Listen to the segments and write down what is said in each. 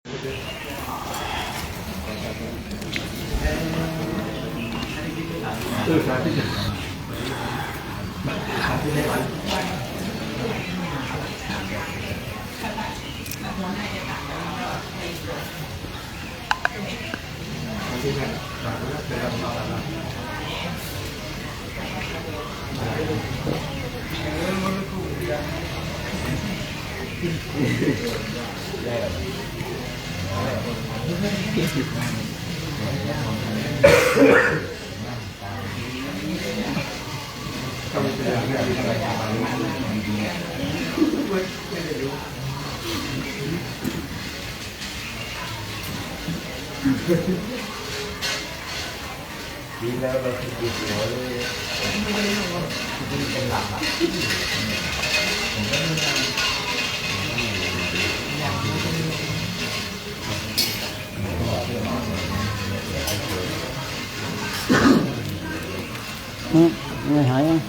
ดีแล้วเราคิดดีหัวเลยเป็นหลักไม่หายยัง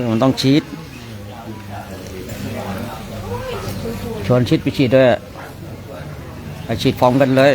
มันต้องฉีดชวนฉีดไปฉีดด้วยไปฉีดพร้อมกันเลย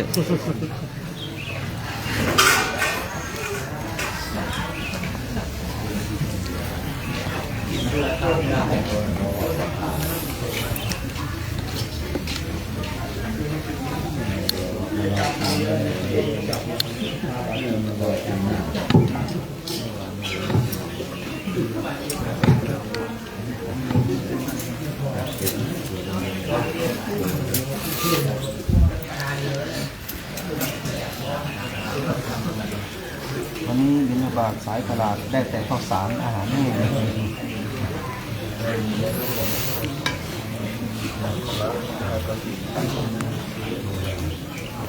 วันนี้บิณฑบาตสายตลาดได้แต่ข้าวสารอาหารแห้ง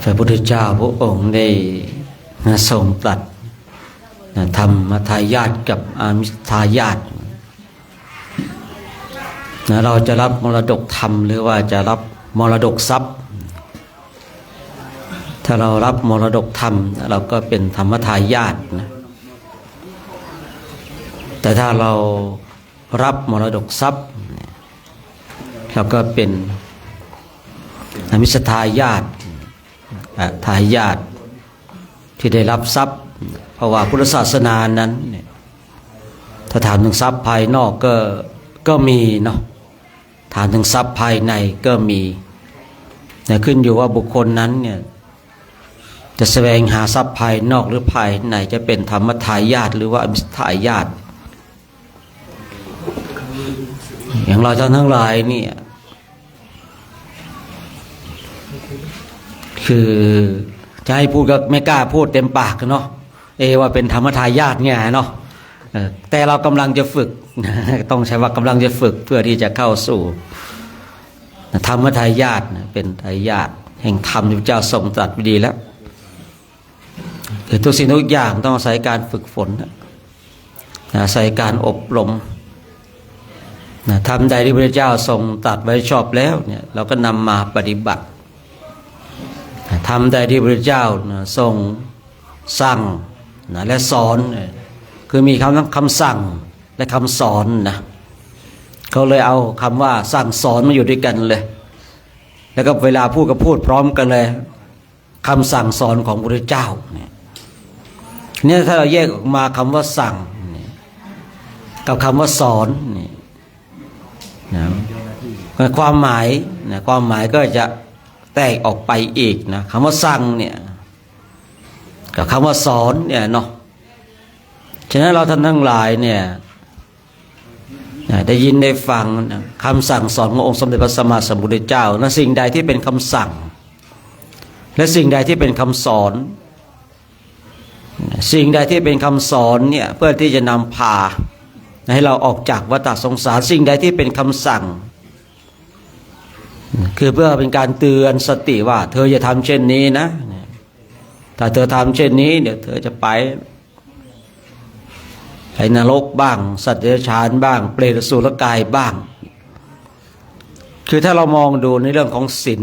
พระพุทธเจ้าพระองค์ได้ทรงตรัสธรรมทายาทกับอามิสทายาทเราจะรับมรดกธรรมหรือว่าจะรับมรดกทรัพย์ถ้าเรารับมรดกธรรมเราก็เป็นธรรมทายาทนะแต่ถ้าเรารับมรดกทรัพย์เราก็เป็นอมิสทายาททายาทที่ได้รับทรัพย์เพราะว่าพุทธศาสนานั้นถ้าถามถึงทรัพย์ภายนอกก็มีเนาะถามถึงทรัพย์ภายในก็มีแต่ขึ้นอยู่ว่าบุคคลนั้นเนี่ยจะแสวงหาทรัพย์ภายนอกหรือภายในจะเป็นธรรมทายาทหรือว่าอมิสทายาทอย่างเราทั้งหลายเนี่ยคือจะให้พูดก็ไม่กล้าพูดเต็มปากเนาะว่าเป็นธรรมทายาทเนี่ยเนาะแต่เรากำลังจะฝึกต้องใช้ว่ากำลังจะฝึกเพื่อที่จะเข้าสู่ธรรมทายาทเป็นทายาทแห่งธรรมที่พระเจ้าทรงตรัสไว้ดีแล้วคือทุกสิ่งทุกอย่างต้องอาศัยการฝึกฝนอาศัยการอบรมธรรมใดที่พระเจ้าทรงตรัสไว้ชอบแล้วเนี่ยเราก็นำมาปฏิบัติธรรมใดที่พระเจ้าทรงสั่งและสอนคือมีคำสั่งและคำสอนนะเขาเลยเอาคำว่าสั่งสอนมาอยู่ด้วยกันเลยแล้วก็เวลาพูดก็พูดพร้อมกันเลยคำสั่งสอนของพระเจ้าเนี่ยถ้าเราแยกออกมาคำว่าสั่งกับคำว่าสอนนะความหมายก็จะแตกออกไปอีกนะคำว่าสั่งเนี่ยกับคำว่าสอนเนี่ยเนาะฉะนั้นเราท่านทั้งหลายเนี่ยได้ยินได้ฟังคำสั่งสอนขององค์สมเด็จพระสัมมาสัมพุทธเจ้าและสิ่งใดที่เป็นคำสั่งและสิ่งใดที่เป็นคำสอนสิ่งใดที่เป็นคำสอนเนี่ยเพื่อที่จะนำพาให้เราออกจากวัฏสงสารสิ่งใดที่เป็นคำสั่งคือเพื่อเป็นการเตือนสติว่าเธออย่าทำเช่นนี้นะถ้าเธอทำเช่นนี้เดี๋ยวเธอจะไปนรกบ้างสัตว์เดรัจฉานบ้างเปรตอสุรกายบ้างคือถ้าเรามองดูในเรื่องของศีล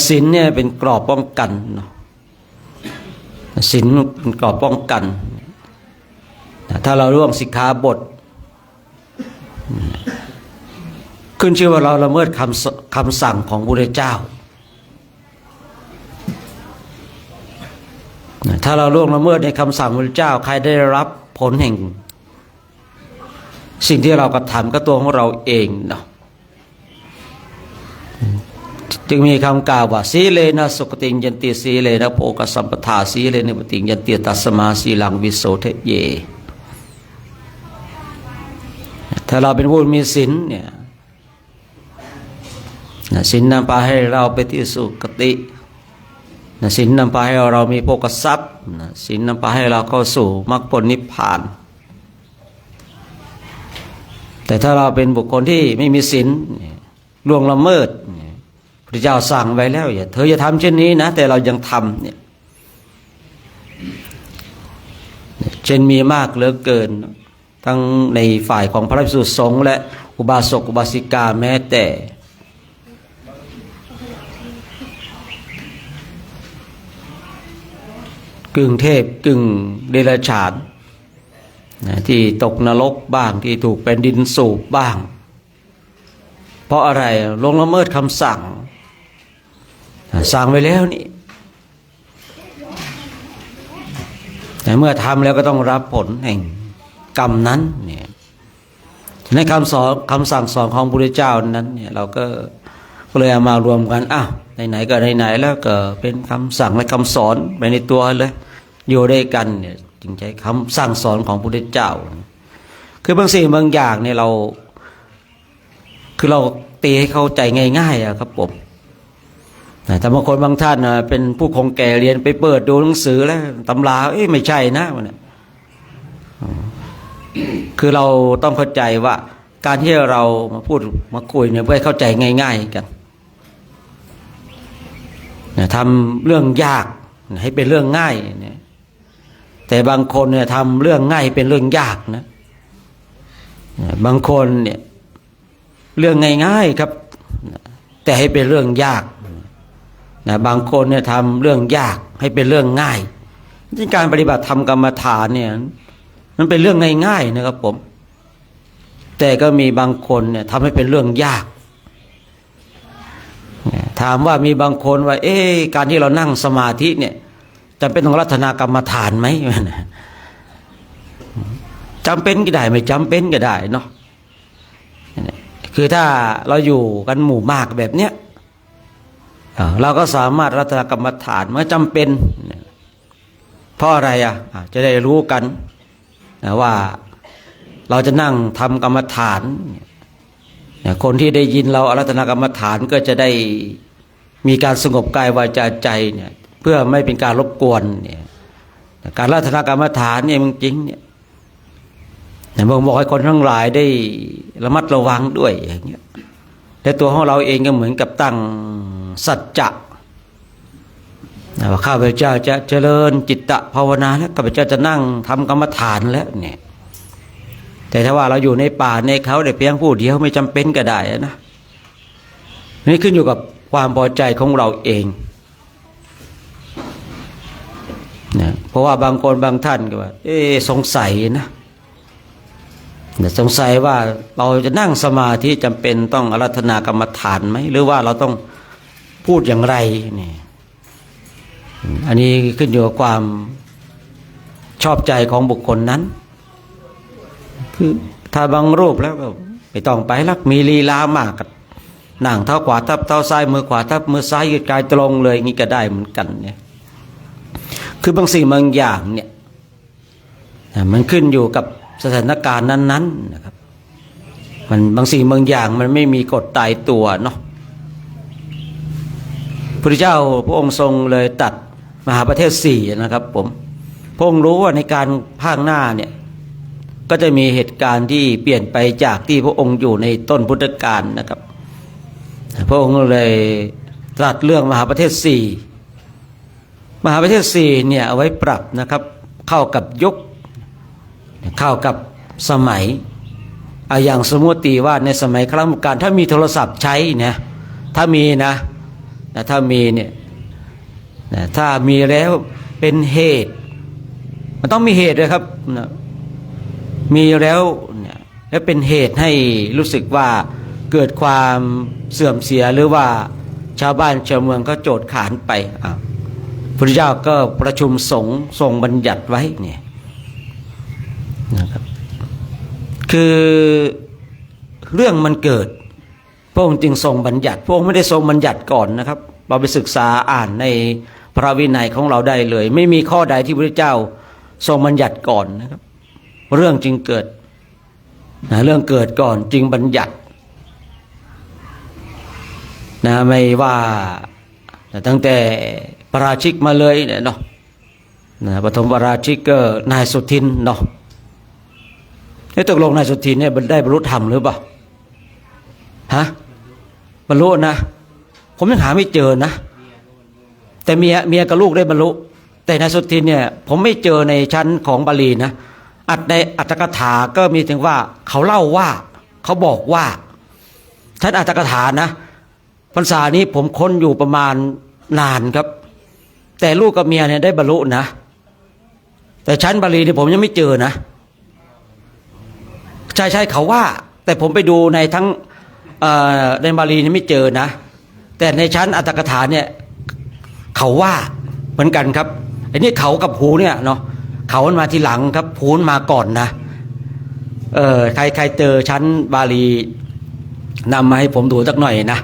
ศีลเนี่ยเป็นกรอบป้องกันเนาะศีลเป็นกรอบป้องกันถ้าเราล่วงสิกขาบท ขึ้นชื่อว่าเราละเมิดคำสั่งของพระพุทธเจ้าถ้าเราล่วงละเมิดในคำสั่งพระพุทธเจ้าใครได้รับผลแห่งสิ่งที่เรากระทำก็ตัวของเราเองเนาะจึงมีคำกล่าวว่าสีเลนะสุขติงยันติสีเลนะโภคสัมปทาสีเลนะปติงยันติตัสมาสีลังวิโสเทเยถ้าเราเป็นผู้มีศีลเนี่ยศีลนำพาให้เราไปที่สุคติศีลนำพาให้เรามีโภคทรัพย์ศีลนำพาให้เราเข้าสู่มรรคผลนิพพานแต่ถ้าเราเป็นบุคคลที่ไม่มีศีลล่วงละเมิดพระเจ้าสั่งไว้แล้วอย่าเธออย่าทำเช่นนี้นะแต่เรายังทำเนี่ยเช่นมีมากเหลือเกินทั้งในฝ่ายของพระภิกษุสงฆ์และอุบาสกอุบาสิกาแม้แต่กึ่งเทพกึ่งเดรัจฉานที่ตกนรกบ้างที่ถูกแผ่นดินสูบบ้างเพราะอะไรล่วงละเมิดคำสั่งไว้แล้วนี่แต่เมื่อทำแล้วก็ต้องรับผลแห่งกรรมนั้นเนี่ยในคำสั่งสอนของพระพุทธเจ้านั้นเนี่ยเราก็เลยเอามารวมกันอ้าวไหนๆก็ไหนๆแล้วก็เป็นคำสั่งและคำสอนไปในตัวเลยอยู่ด้วยกันเนี่ยจึงใช้คำสั่งสอนของพระพุทธเจ้าคือบางสิ่งบางอย่างเนี่ยเราคือเราตีให้เข้าใจง่ายๆอะครับผมแต่บางคนบางท่านเป็นผู้คงแก่เรียนไปเปิดดูหนังสือแล้วตำราไม่ใช่นะมันคือเราต้องเข้าใจว่าการที่เรามาพูดมาคุยเนี่ยเพื่อให้เข้าใจง่ายๆกันทำเรื่องยากให้เป็นเรื่องง่ายเนี่ยแต่บางคนเนี่ยทำเรื่องง่ายเป็นเรื่องยากนะบางคนเนี่ยเรื่องง่ายๆครับแต่ให้เป็นเรื่องยากนะบางคนเนี่ยทำเรื่องยากให้เป็นเรื่องง่ายที่การปฏิบัติธรรมกรรมฐานเนี่ยมันเป็นเรื่องง่ายๆนะครับผมแต่ก็มีบางคนเนี่ยทำให้เป็นเรื่องยากถามว่ามีบางคนว่าการที่เรานั่งสมาธิเนี่ยจำเป็นต้องรัตนากรรมฐานไหมจำเป็นก็ได้ไม่จำเป็นก็ได้เนาะคือถ้าเราอยู่กันหมู่มากแบบเนี้ยเราก็สามารถรัตนกรรมฐานเมื่อจำเป็นเพราะอะไรจะได้รู้กันว่าเราจะนั่งทำกรรมฐานคนที่ได้ยินเราอารัตนกรรมฐานก็จะได้มีการสงบกายวาจาใจเนี่ยเพื่อไม่เป็นการรบกวนเนี่ยการอารัตนกรรมฐานเนี่ยจริงเนี่ยบอกให้คนทั้งหลายได้ระมัดระวังด้วยอย่างเงี้ยแต่ตัวของเราเองก็เหมือนกับตั้งสัจจะว่าข้าพเจ้าจะเจริญจิตตภาวนาแล้วข้าพเจ้าจะนั่งทำกรรมฐานแล้วเนี่ยแต่ถ้าว่าเราอยู่ในป่าในเขาแต่เพียงผู้เดียวไม่จำเป็นก็ได้นะนี่ขึ้นอยู่กับความพอใจของเราเองนะเพราะว่าบางคนบางท่านก็ว่าสงสัยนะสงสัยว่าเราจะนั่งสมาธิจำเป็นต้องอาราธนากรรมฐานไหมหรือว่าเราต้องพูดอย่างไรนี่อันนี้ขึ้นอยู่กับความชอบใจของบุคคลนั้นคือถ้าบางรูปแล้วก็ไม่ต้องไปลักมีลีลามากนั่งเท้าขวาทับเท้าซ้ายมือขวาทับมือซ้ายยืดกายตรงเลยงี้ก็ได้เหมือนกันเนี่ยคือบางสิ่งบางอย่างเนี่ยมันขึ้นอยู่กับสถานการณ์นั้นๆนะครับมันบางสิ่งบางอย่างมันไม่มีกฎตายตัวเนาะพระเจ้าพระองค์ทรงเลยตัดมหาประเทศ4นะครับผมพระองค์รู้ว่าในการภาคหน้าเนี่ยก็จะมีเหตุการณ์ที่เปลี่ยนไปจากที่พระองค์อยู่ในต้นพุทธกาลนะครับพระองค์เลยตรัสเรื่องมหาประเทศ4มหาประเทศ4เนี่ยเอาไว้ปรับนะครับเข้ากับยุคเข้ากับสมัยอย่างสมมติว่าในสมัยครั้งพุทธกาลถ้ามีโทรศัพท์ใช้เนี่ยถ้ามีนะถ้ามีเนี่ยถ้ามีแล้วเป็นเหตุมันต้องมีเหตุด้วยครับมีแล้วเนี่ยแล้วเป็นเหตุให้รู้สึกว่า เกิดความเสื่อมเสียหรือว่าชาวบ้านชาวเมืองก็โจทย์ขานไปพระพุทธเจ้าก็ประชุมสงฆ์ทรงบัญญัติไว้เนี่ยนะครับคือเรื่องมันเกิดพระองค์จึงทรงบัญญัติพระองค์ไม่ได้ทรงบัญญัติก่อนนะครับเราไปศึกษาอ่านในพระวินัยของเราได้เลยไม่มีข้อใดที่พระพุทธเจ้าทรงบัญญัติก่อนนะครับเรื่องจึงเกิดเรื่องเกิดก่อนจึงบัญญัติไม่ว่าตั้งแต่ปราชิกมาเลยเนี่ยเนาะปฐมปราชิกก็นายสุทินเนาะตกลงนายสุทินเนี่ยได้บรรลุธรรมหรือเปล่าฮะบรรลุนะผมยังหาไม่เจอนะแต่เมียกับลูกได้บรรลุแต่นายสุทินเนี่ยผมไม่เจอในชั้นของบาลีนะในอัตถกถาก็มีถึงว่าเขาเล่าว่าเขาบอกว่าชั้นอัตถกถานะพรรษานี้ผมค้นอยู่ประมาณนานครับแต่ลูกกับเมียเนี่ยได้บรรลุนะแต่ชั้นบาลีเนี่ยผมยังไม่เจอนะใช่เขาว่าแต่ผมไปดูในทั้งในบาลีนี่ไม่เจอนะแต่ในชั้นอัตถกถาเนี่ยเขาว่าเหมือนกันครับไอ้นี่เขากับหูเนี่ยเนาะเขามันมาทีหลังครับหูมันมาก่อนนะใครเจอชั้นบาลีนำมาให้ผมดูสักหน่อยนะ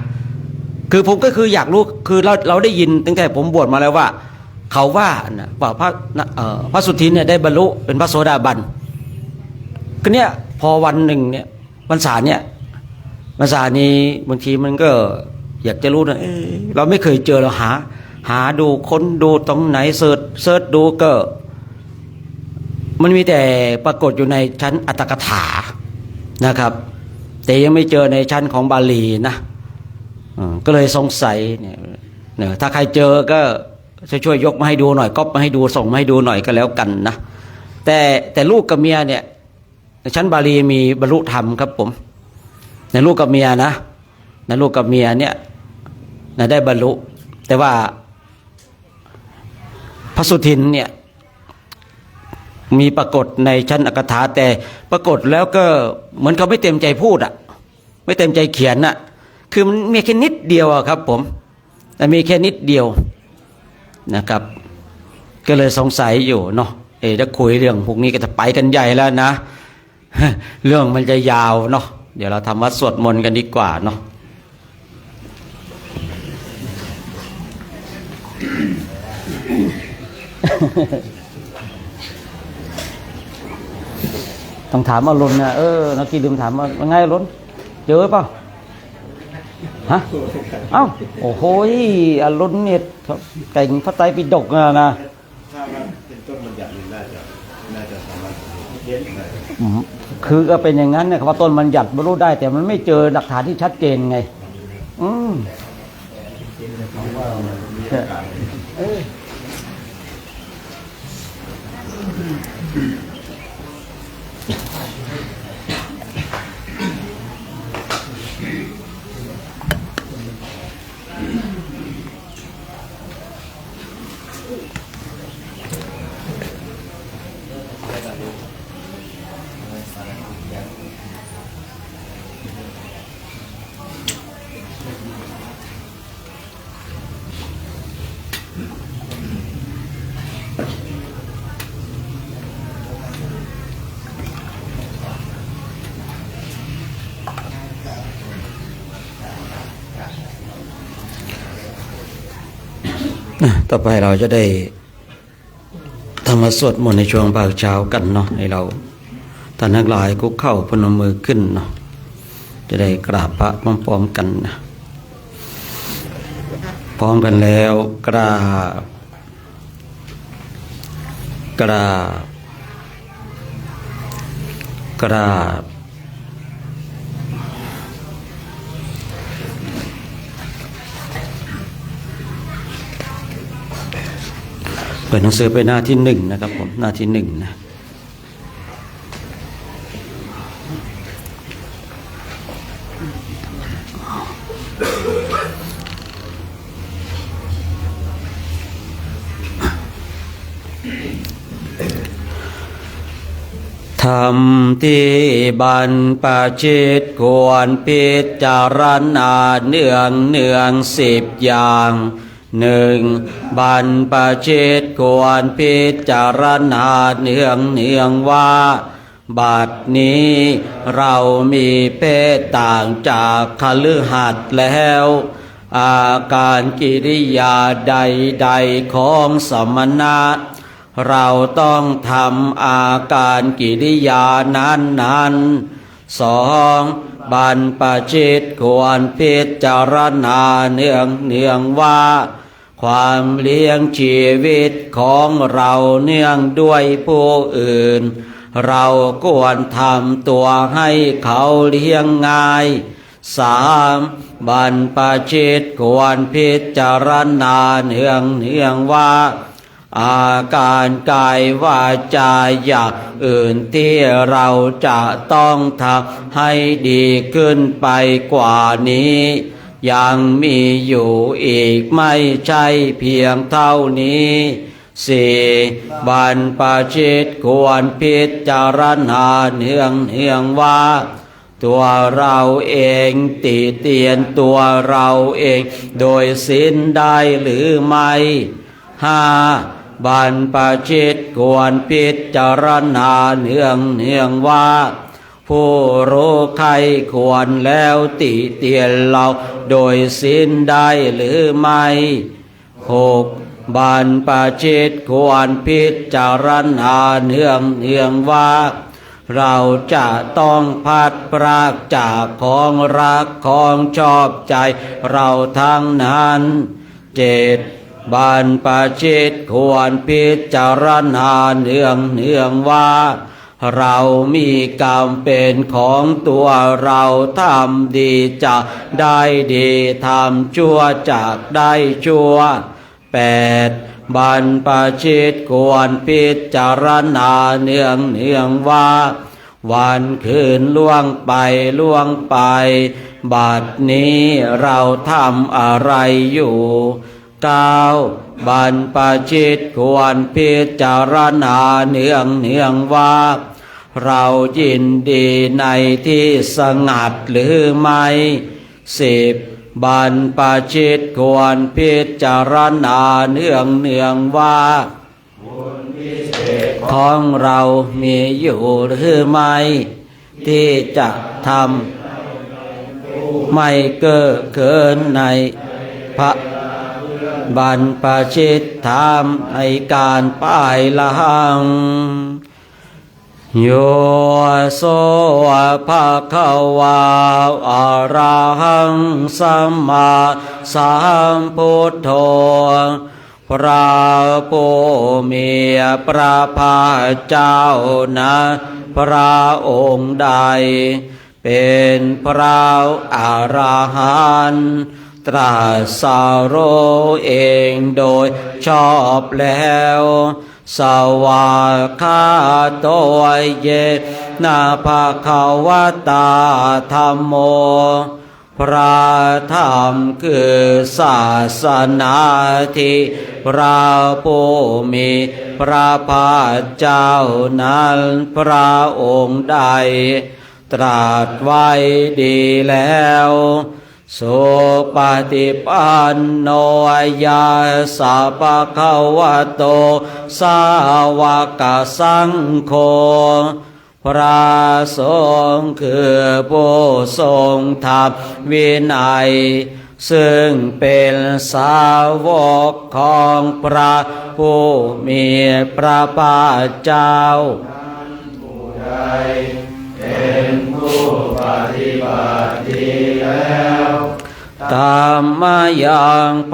คือผมก็คืออยากรู้คือเราได้ยินตั้งแต่ผมบวชมาแล้วว่าเขาว่านะว่าพระสุทินเนี่ยได้บรรลุเป็นพระโสดาบันก็เนี่ยพอวันหนึ่งเนี่ยพรรษาเนี่ยพรรษานี้บางทีมันก็อยากจะรู้นะเราไม่เคยเจอเราหาดูค้นดูตรงไหนเสิร์ชดูก็มันมีแต่ปรากฏอยู่ในชั้นอัตถกถานะครับแต่ยังไม่เจอในชั้นของบาลีนะก็เลยสงสัยเนี่ยถ้าใครเจอก็ช่วยยกมาให้ดูหน่อยก๊อปมาให้ดูส่งมาให้ดูหน่อยก็แล้วกันนะแต่ลูกกับเมียเนี่ยในชั้นบาลีมีบรรลุธรรมครับผมในลูกกับเมียนะในลูกกับเมียเนี่ยได้บรรลุแต่ว่าพระสุทินเนี่ยมีปรากฏในชั้นอัตถกถาแต่ปรากฏแล้วก็เหมือนเขาไม่เต็มใจพูดอ่ะไม่เต็มใจเขียนอ่ะคือมันมีแค่นิดเดียวครับผมแต่มีแค่นิดเดียวนะครับก็เลยสงสัยอยู่เนาะถ้าคุยเรื่องพวกนี้ก็จะไปกันใหญ่แล้วนะเรื่องมันจะยาวเนาะเดี๋ยวเราทำวัดสวดมนต์กันดีกว่าเนาะต้องถามอรุณนะนักกีลืมถามว่าไงอรุณเจอเปล่าฮะเอ้าโอ้โหอรุณเนี่ยเก่งพระไตรปิฎกนะถ้าเป็นต้นบัญญัติน่าจะสามารถเขียนได้คือก็เป็นอย่างนั้นเนี่ยว่าต้นบัญญัติบรรลุได้แต่มันไม่เจอหลักฐานที่ชัดเจนไงต่อไปเราจะได้ทำวัดสวดมนต์ในช่วงภาคเช้ากันเนาะให้เราท่านทั้งหลายคุกเข่าพนมมือขึ้นเนาะจะได้กราบพระพร้อมๆกันนะพร้อมกันแล้วกราบเปิดหนังสือไปหน้าที่1นะครับผมหน้าที่1นะธ ธรรมที่บรรพชิตควรพิจารณาเนือง10 อย่าง1. บรรพชิตควรพิจารณาเนืองว่าบัดนี้เรามีเพศต่างจากคฤหัสถ์แล้วอาการกิริยาใดๆของสมณะเราต้องทำอาการกิริยานั้น2. บรรพชิตควรพิจารณาเนืองว่าความเลี้ยงชีวิตของเราเนื่องด้วยผู้อื่นเราควรทำตัวให้เขาเลี้ยงง่าย 3. บรรพชิตควรพิจารณาเนืองว่าอาการกายวาจาอย่างอื่นที่เราจะต้องทำให้ดีขึ้นไปกว่านี้ยังมีอยู่อีกไม่ใช่เพียงเท่านี้4. บรรพชิตควรพิจารณาเนืองว่าตัวเราเองติเตียนตัวเราเองโดยสิ้นได้หรือไม่ 5. บรรพชิตควรพิจารณาเนืองว่าผู้รู้ใครควรแล้วติเตียนเราโดยสิ้นได้หรือไม่ 6. บรรพชิตควรพิจารณาเนืองว่าเราจะต้องพัดพรากจากของรักของชอบใจเราทั้งนั้น 7. บรรพชิตควรพิจารณาเนืองว่าเรามีกรรมเป็นของตัวเราทำดีจะได้ดีทำชั่วจะได้ชั่ว 8. บรรพชิตควรพิจารณาเนืองว่าวันคืนล่วงไปบัดนี้เราทำอะไรอยู่ 9. บรรพชิตควรพิจารณาเนืองว่าเรายินดีในที่สงัดหรือไม่ 10. บรรพชิตควรพิจารณาเนืองว่าของเรามีอยู่หรือไม่ที่จะทำไม่เก้อเกินในพระบรรพชิตธรรมในการป้ายละหังโยโสภะคะวาอะระหังสัมมาสัมพุทโธพระผู้มีพระภาคเจ้านะพระองค์ใดเป็นพระอรหันต์ตรัสรู้เองโดยชอบแล้วสวากขาโตเยนะภะคะวะตาธัมโมพระธรรมคือศาสนาที่พระผู้มีพระภาคเจ้านั้นพระองค์ใดตรัสไว้ดีแล้วสุปฏิปันโนยาสัพพะวะโตสาวกสังโฆพระสงฆ์คือผู้ทรงธรรมวินัยซึ่งเป็นสาวกของพระผู้มีพระภาคเจ้าผู้ใดเป็นผู้ปฏิบัติดีแล้วธัมมายังภ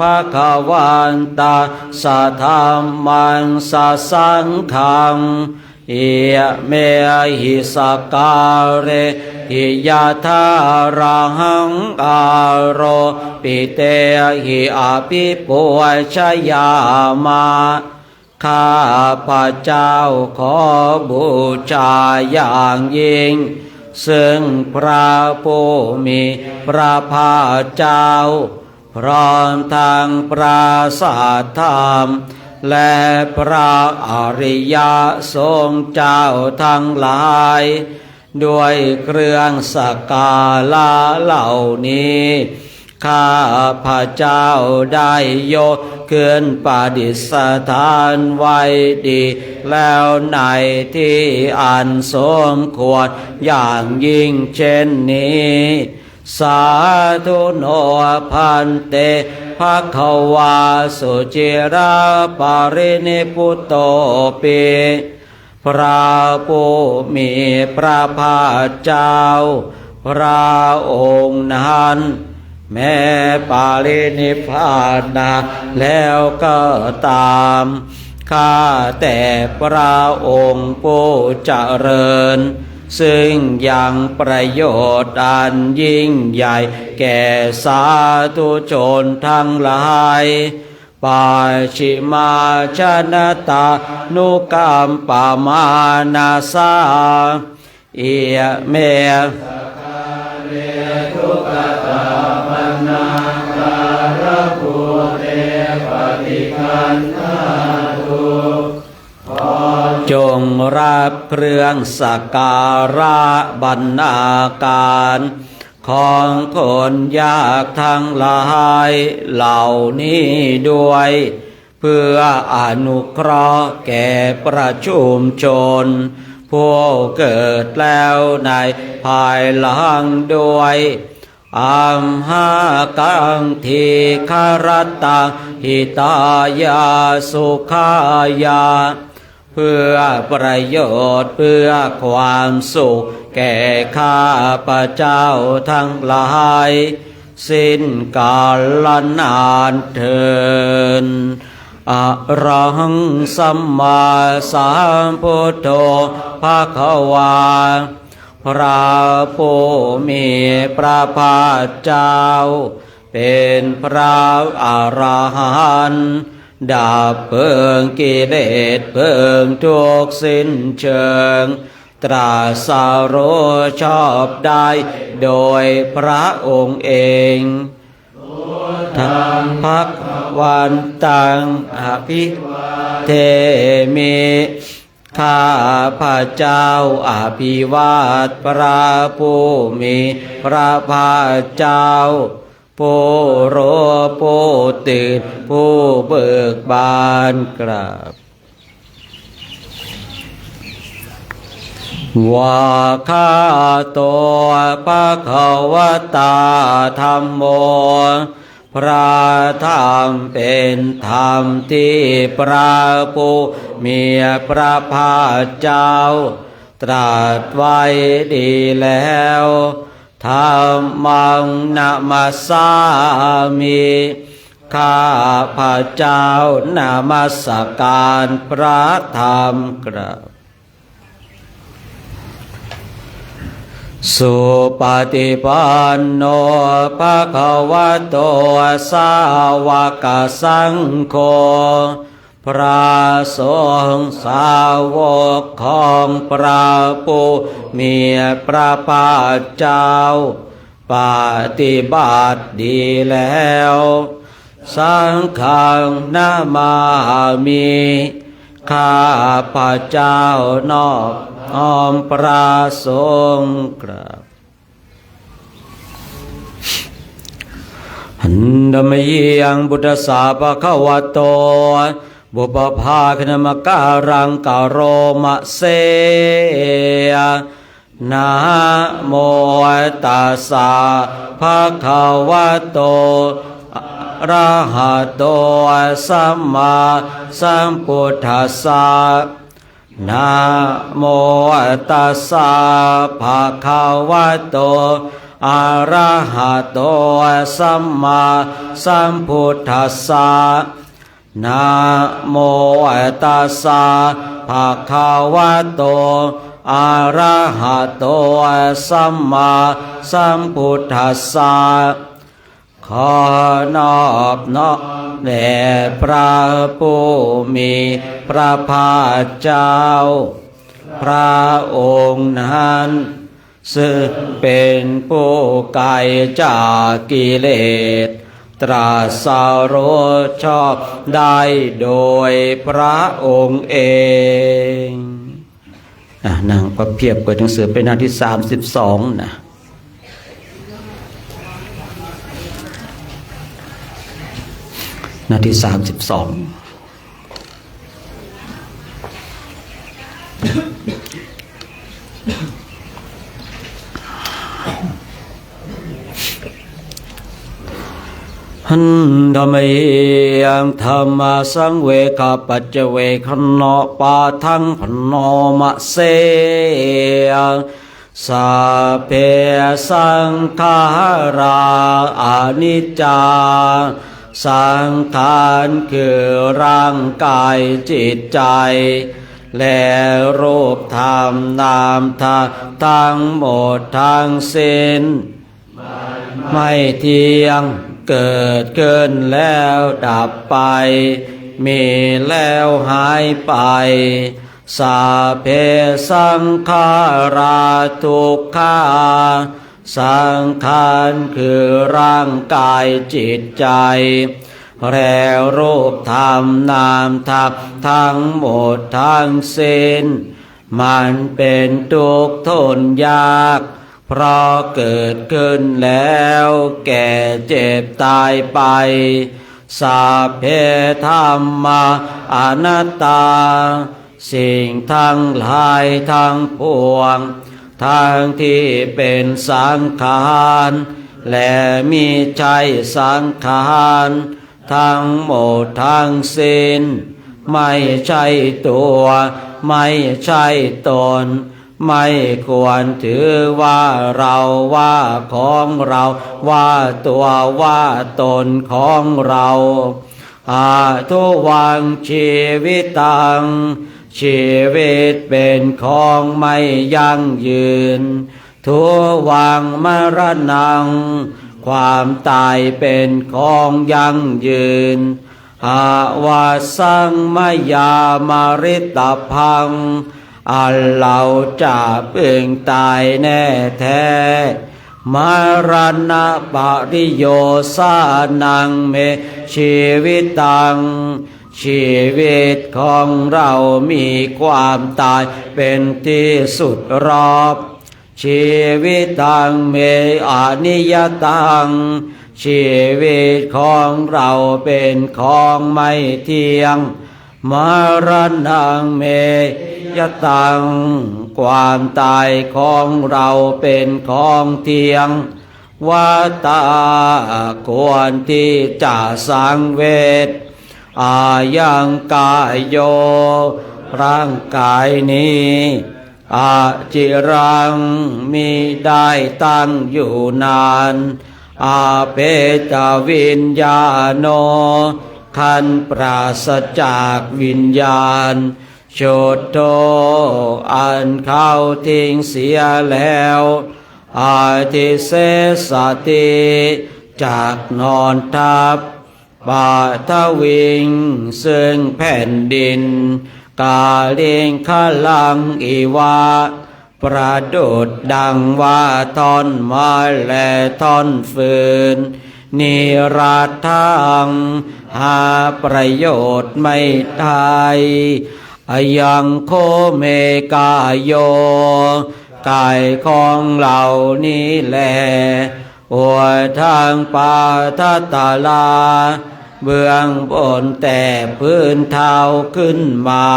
วันตาสัทธัมมังสัสสังฆังเอเมหิสการเรหิยะทารังอาโรปิเตหิอาภิปุชยามาข้าพระเจ้าขอบูชาอย่างยิ่งซึ่งพระผู้มีพระภาคเจ้าพร้อมทางปราศาสธรรม และพระอริยสงฆ์เจ้าทั้งหลายด้วยเครื่องสักการะเหล่านี้ข้าพระเจ้าได้ยกขึ้นประดิษฐานไว้ดีแล้วในที่อันสมควรอย่างยิ่งเช่นนี้สาธุโนพันเตภควาสุจิราปรินิพพุตโตปิพระผู้มีพระภาคเจ้าพระองค์นั้นแม้ปรินิพพานแล้วก็ตามข้าแต่พระองค์ผู้เจริญซึ่งยังประโยชน์อันยิ่งใหญ่แก่สาธุชนทั้งหลายปัจฉิมาชนตานุกรรมปมานาสาเอียเมทุกตาปนาการะภูเตปฏิคันธาตุจงรับเครื่องสักการะบรรณาการของคนยากทั้งหลายเหล่านี้ด้วยเพื่ออนุเคราะห์แก่ประชุมชนผู้เกิดแล้วในภายหลังด้วยอัมหากังทีคารตังหิตายาสุขายาเพื่อประโยชน์เพื่อความสุขแก่ข้าพระเจ้าทั้งหลายสิ้นกาลนานเทินอะระหังสัมมาสัมพุทโธภควาพระผู้มีพระภาคเจ้าเป็นพระอรหันต์ดับเพลิงกิเลสเพลิงทุกสิ้นเชิงตรัสรู้ชอบได้โดยพระองค์เองทั้งภักวันตังอภิเทมิข้าพระเจ้าอภิวาทพระผู้มีพระภาคเจ้าผู้รู้ผู้ตื่นผู้เบิกบานกราบว่าข้าตัวภควตาธัมโมพระธรรมเป็นธรรมที่พระผู้มีพระภาคเจ้าตรัสไว้ดีแล้วธัมมังนะมัสสามิข้าพระเจ้านมัสการพระธรรมกราบสุปฏิปันโนภควโตสาวกสังโฆพระสงฆ์สาวกของพระผู้มีพระภาคเจ้าปฏิบัติดีแล้วสังฆังนามามิข้าพระเจ้านอบน้อมพระสงฆ์กราบหันดมยังบุตตสาภควโตบุปภาคณมการังกโรมะเสนะโมตัสสะภะคะวะโตอะระหะโตสัมมาสัมพุทธัสสะนะโมตัสสะภะคะวะโตอะระหะโตสัมมาสัมพุทธัสสะนะโมตัสสะภะคะวะโตอะระหะโตสัมมาสัมพุทธัสสะขอนอบน้อมแด่พระผู้มีพระภาคเจ้าพระองค์นั้นซึ่งเป็นผู้ไกลจากกิเลสต ตรัสรู้ชอบได้โดยพระองค์เองนั่งประเพียบเปิดหนังสือเป็นหน้าที่32นะหน้าที่32หันธรรมยังธรรมสังเวกปัจเจเวคโนปาทังพโนมะเสยังสัพเพสังขาราอนิจจาสังขารคือร่างกายจิตใจและรูปธรรมนามธรรมทั้งหมดทั้งสิ้นไม่เที่ยงเกิดขึ้นแล้วดับไปมีแล้วหายไปสัพเพสังขาราทุกขาสังขารคือร่างกายจิตใจและรูปธรรมนามธรรมทั้งหมดทั้งสิ้นมันเป็นทุกข์ทนยากเพราะเกิดขึ้นแล้วแก่เจ็บตายไปสัพเพธัมมาอนัตตาสิ่งทั้งหลายทั้งปวงทั้งที่เป็นสังขารและมิใช่สังขารทั้งหมดทั้งสิ้นไม่ใช่ตัวไม่ใช่ตนไม่ควรถือว่าเราว่าของเราว่าตัวว่าตนของเราอาทุวังชีวิตังชีวิตเป็นของไม่ยั่งยืนทุวังมรณังความตายเป็นของยั่งยืนอาวาสังมยามาริตพังอันเราจะพึงตายแน่แท้มรณะปริโยสานังเมชีวิตังชีวิตของเรามีความตายเป็นที่สุดรอบชีวิตังเมอนิยตังชีวิตของเราเป็นของไม่เที่ยงมรณังเมยตังความตายของเราเป็นของเที่ยงวัตตาควรที่จะสังเวชอายังกายโยร่างกายนี้อาจิรังมีได้ตั้งอยู่นานอาเปตวิญญาโนขันปราศจากวิญญาณโชตโตอันเข้าทิ้งเสียแล้วอาทิเสสติจากนอนทับปาทวิงซึ่งแผ่นดินกาเลงขลังอีวาประดุดดังว่าท่อนไม้และท่อนฟืนนิราทังหาประโยชน์ไม่ได้อายังโคเมกายโยกายของเหล่านี้แลอวดทางปาทัตตาลาเบื้องบนแต่พื้นเท้าขึ้นมา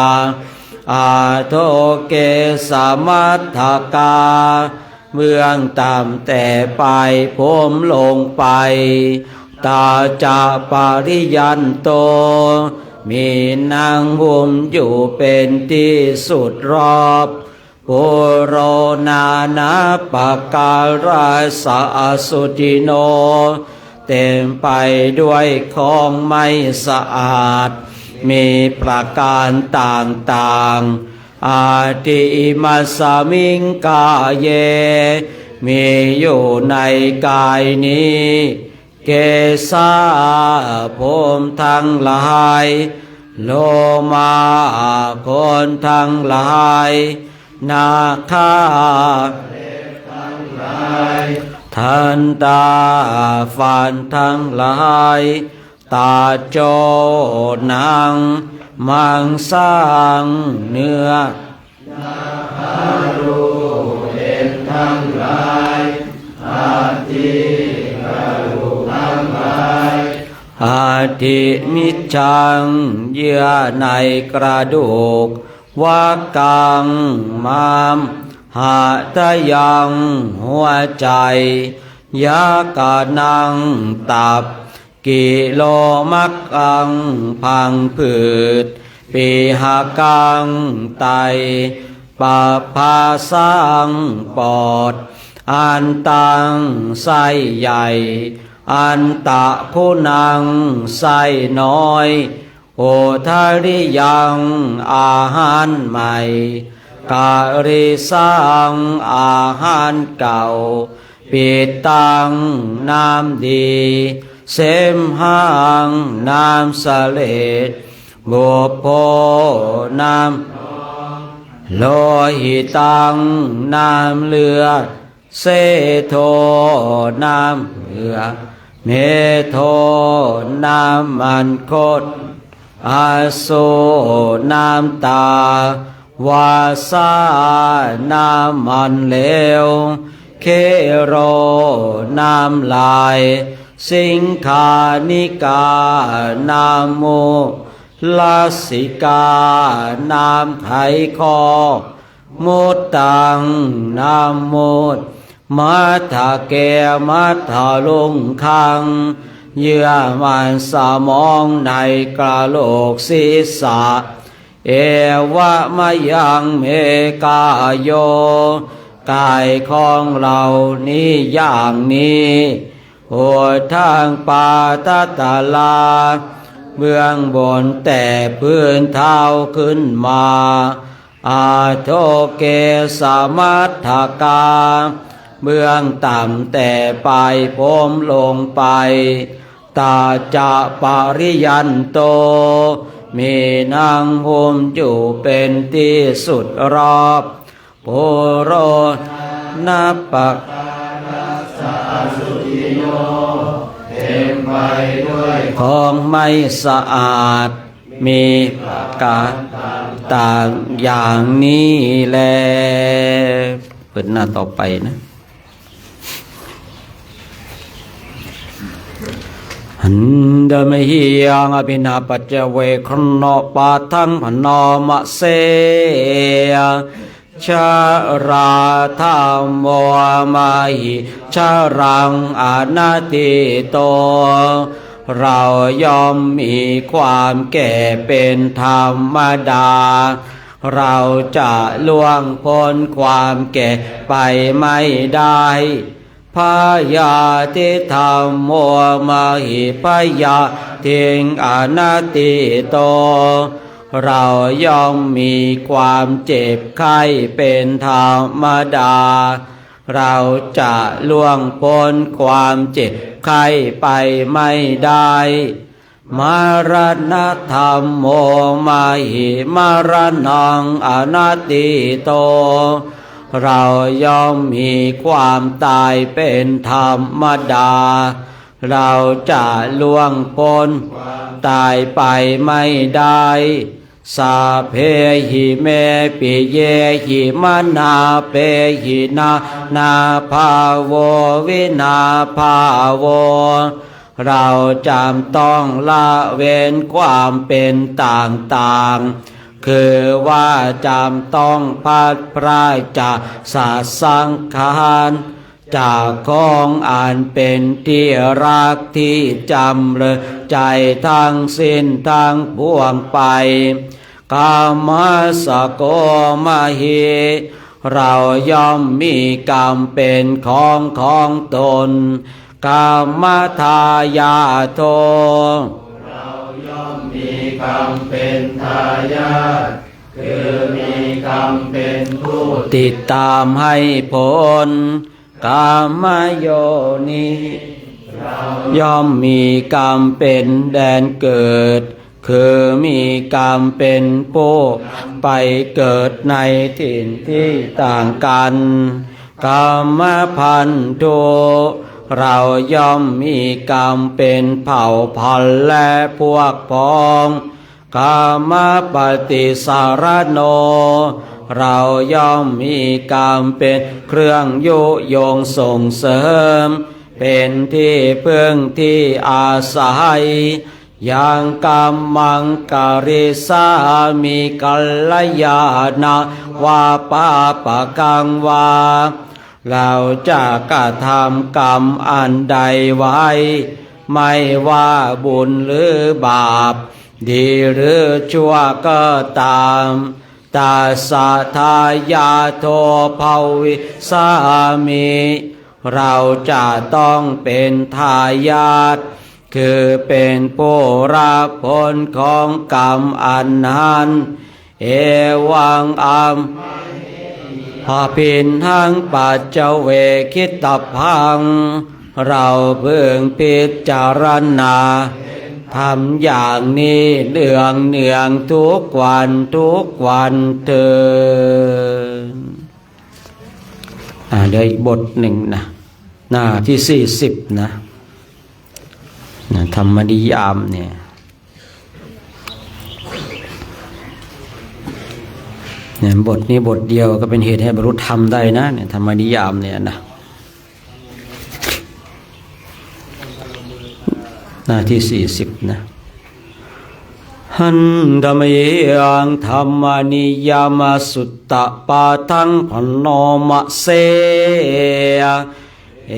อาโทเกสมัทธกาเบื้องต่ำแต่ปลายผมลงไปตาจะปริยันโตมีนางหุ้มอยู่เป็นที่สุดรอบปุโรนานาปการาสะสุจิโนเต็มไปด้วยของไม่สะอาดมีประการต่างๆอาทิมัสสมิงกาเยมีอยู่ในกายนี้เกสาผมทั้งหลายโลมาคนทั้งหลายนาคาท ทันตาฟันทั้งหลายตาโจหนังมังสังเนื้อทั้งหลายอาทิกรุทั้งหลายอาทิมิจังเยื่อในกระดูกวากังมามหาตยังหัวใจยากานังตับกิโลมักอังพังผืดปีหากังไตปะภาสังปอดอันตังไส้ใหญ่อันตะผู้นังไส้น้อยโอทาริยังอาหารใหม่กาลิสังอาหารเก่าปิดตังน้ำดีเสมหังน้ำสะเลดบุพโพน้ำโลหิตังน้ำเลือดเสโทน้ำเหลือเมโทน้ำมันคดอาโซน้ำตาวาสาน้ำมันเหลวเคโรน้ำลายสิงคานิกาน้ำมูลาสิกาน้ำไขคอมุตตังน้ำมุดมัทธาเกมัทธาลุงคังเยื่อมันสมองในกระโหลกศีรษะเอวะมะยังเมกาโยกายของเรานี้อย่างนี้โหทางปาตตาลาเบื้องบนแต่พื้นเท้าขึ้นมาอาโทเกสมัทธกาเบื้องต่ำแต่ปลายผมลงไปตาจะปริยันโตมีนางหุมอยู่เป็นที่สุดรอบโพโรนับปักเต็มไปด้วยของไม่สะอาดมีประการต่างอย่างนี้แลเปิดหน้าต่อไปนะหันเดมหิยังอภินาปัจเจเวคโนปาทังพนมะเสชาราธรรมโมมาหิชารังอนาติโตเราย่อมมีความแก่เป็นธรรมดาเราจะล่วงพ้นความแก่ไปไม่ได้พยาติธรรมโมมาหิพยาทิงอนาติโตเราย่อมมีความเจ็บไข้เป็นธรรมดาเราจะล่วงพ้นความเจ็บไข้ไปไม่ได้มรณะธรรมโมมาหิมรณังอนาติโตเราย่อมมีความตายเป็นธรรมดาเราจะล่วงพ้นตายไปไม่ได้สาเพหิเมปิเยหิมนาเปหินาภาโววินาภาโวเราจำต้องละเว้นความเป็นต่างๆคือว่าจำต้องพัดพรากจากสังขารจากของอันเป็นที่รักที่จำเลยใจทั้งสิ้นทั้งปวงไปกามสโกมหิเราย่อมมีกรรมเป็นของตนกามทายาโทเราย่อมมีกรรมเป็นทายาทคือมีกรรมเป็นผู้ติดตามให้ผลกามโยนิย่อมมีกรรมเป็นแดนเกิดคือมีกรรมเป็นผู้ไปเกิดในถิ่นที่ต่างกัน กรรมพันธุเราย่อมมีกรรมเป็นเผ่าพันธุ์และพวกพ้องกามปฏิสารโนเราย่อมมีกรรมเป็นเครื่องยุยงส่งเสริมเป็นที่พึ่งที่อาศัยยังกรรมังกริสามิกัลยาณวาปาปะกังวาเราจะกระทำกรรมอันใดไว้ไม่ว่าบุญหรือบาปดีหรือชั่วก็ตามตาสะทายาโทภวิสามิเราจะต้องเป็นทายาทคือเป็นผู้รับผลของกรรมอันนั้นเอวังอัมพาปินหังปัจเจเวคิตพังเราเพิ่งพิจารณาทำอย่างนี้เนืองทุกวันเถิดเดี๋ยวอีกบทหนึ่งนะหน้าที่40นะธรรมนิยามเนี่ยบทนี้บทเดียวก็เป็นเหตุให้บรรลุธรรมได้นะเนี่ยธรรมนิยามเนี่ยนะหน้าที่40นะหันธรรมยังธรรมนิยามสุตตะปาทังพโนมะเสเอ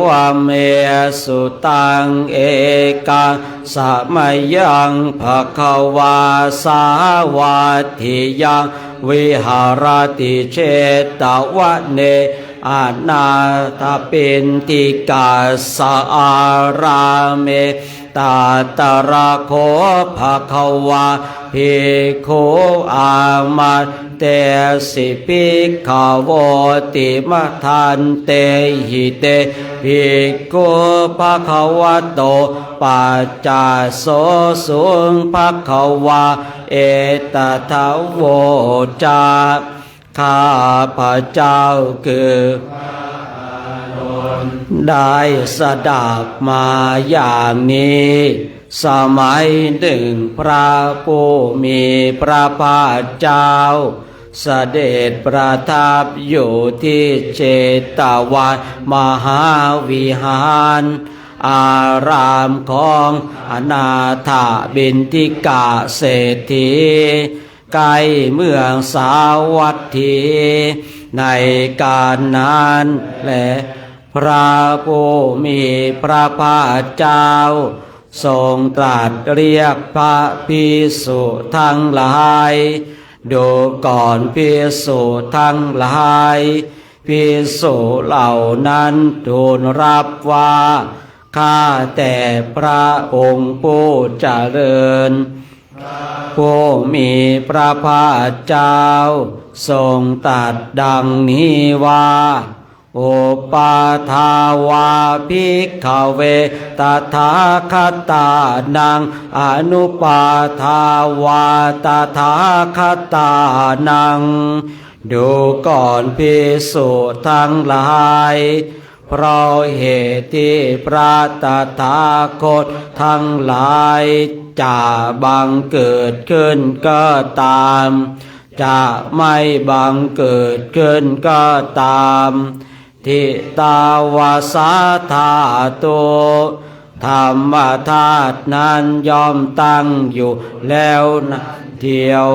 วเมสุตังเอกาสมัยยังภควาสาวัตถิยังวิหารติเชตวะเนอานาถปินติกาสอาราเมตาตระโคภควาภิกขุอามาเตสิภิกขโวติมะทันเตหิเตภิกขุภควโตปัจจาโสสุงภควาเอตถะโวจาข้าพระเจ้าคือได้สดับมาอย่างนี้สมัยหนึ่งพระผู้มีพระภาคเจ้าเสด็จประทับอยู่ที่เชตวันมหาวิหารอารามของอนาถบิณฑิกาเศรษฐีใกล้เมืองสาวัตถีในการนั้นและพระผู้มีพระภาคเจ้าทรงตรัสเรียกพระภิกษุทั้งหลายดูก่อนภิกษุทั้งหลายภิกษุเหล่านั้นทูลรับว่าข้าแต่พระองค์ผู้เจริญผู้มีพระภาคเจ้าทรงตรัสดังนี้ว่าโอปาทาวาภิกขเวตถาคตานังอนุปาทาวาตถาคตานังดูก่อนภิกษุทั้งหลายเพราะเหตุที่พระตถาคตทั้งหลายจะบังเกิดขึ้นก็ตามจะไม่บังเกิดขึ้นก็ตามทิตาวาสาธาโตธรรมธาตุนั้นย่อมตั้งอยู่แล้วนะเดียว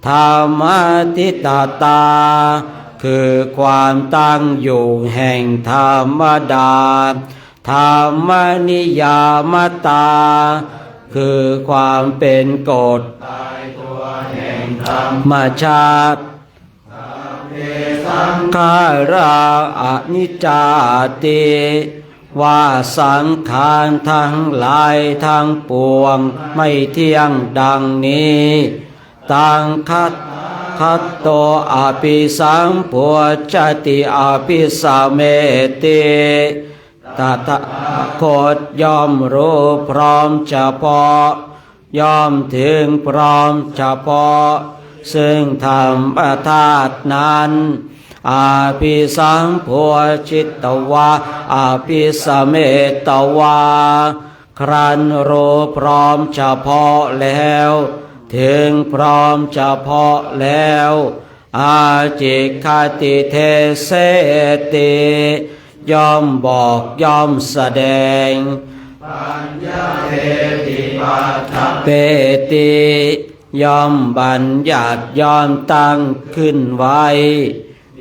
ธรรมทิตตาคือความตั้งอยู่แห่งธรรมดาธรรมนิยามตาคือความเป็นกฎแห่งธรรมชาติสังขาราอนิจจติว่าสังขารทั้งหลายทั้งปวงไม่เที่ยงดังนี้ตังคัตโตอภิสัมพุจติอภิสัมเมติตถาคตย่อมรู้พร้อมเฉพาะย่อมถึงพร้อมเฉพาะซึ่งธรรมธาตุนั้น อาภิสัมโพชิตวาอาภิสเมตวาครันรู้พร้อมเฉพาะแล้วถึงพร้อมเฉพาะแล้วอาจิคติเทเสติย่อมบอกย่อมแสดงปัญญาเทติปัฏฐเปติย่อมบัญญัติย่อมตั้งขึ้นไว้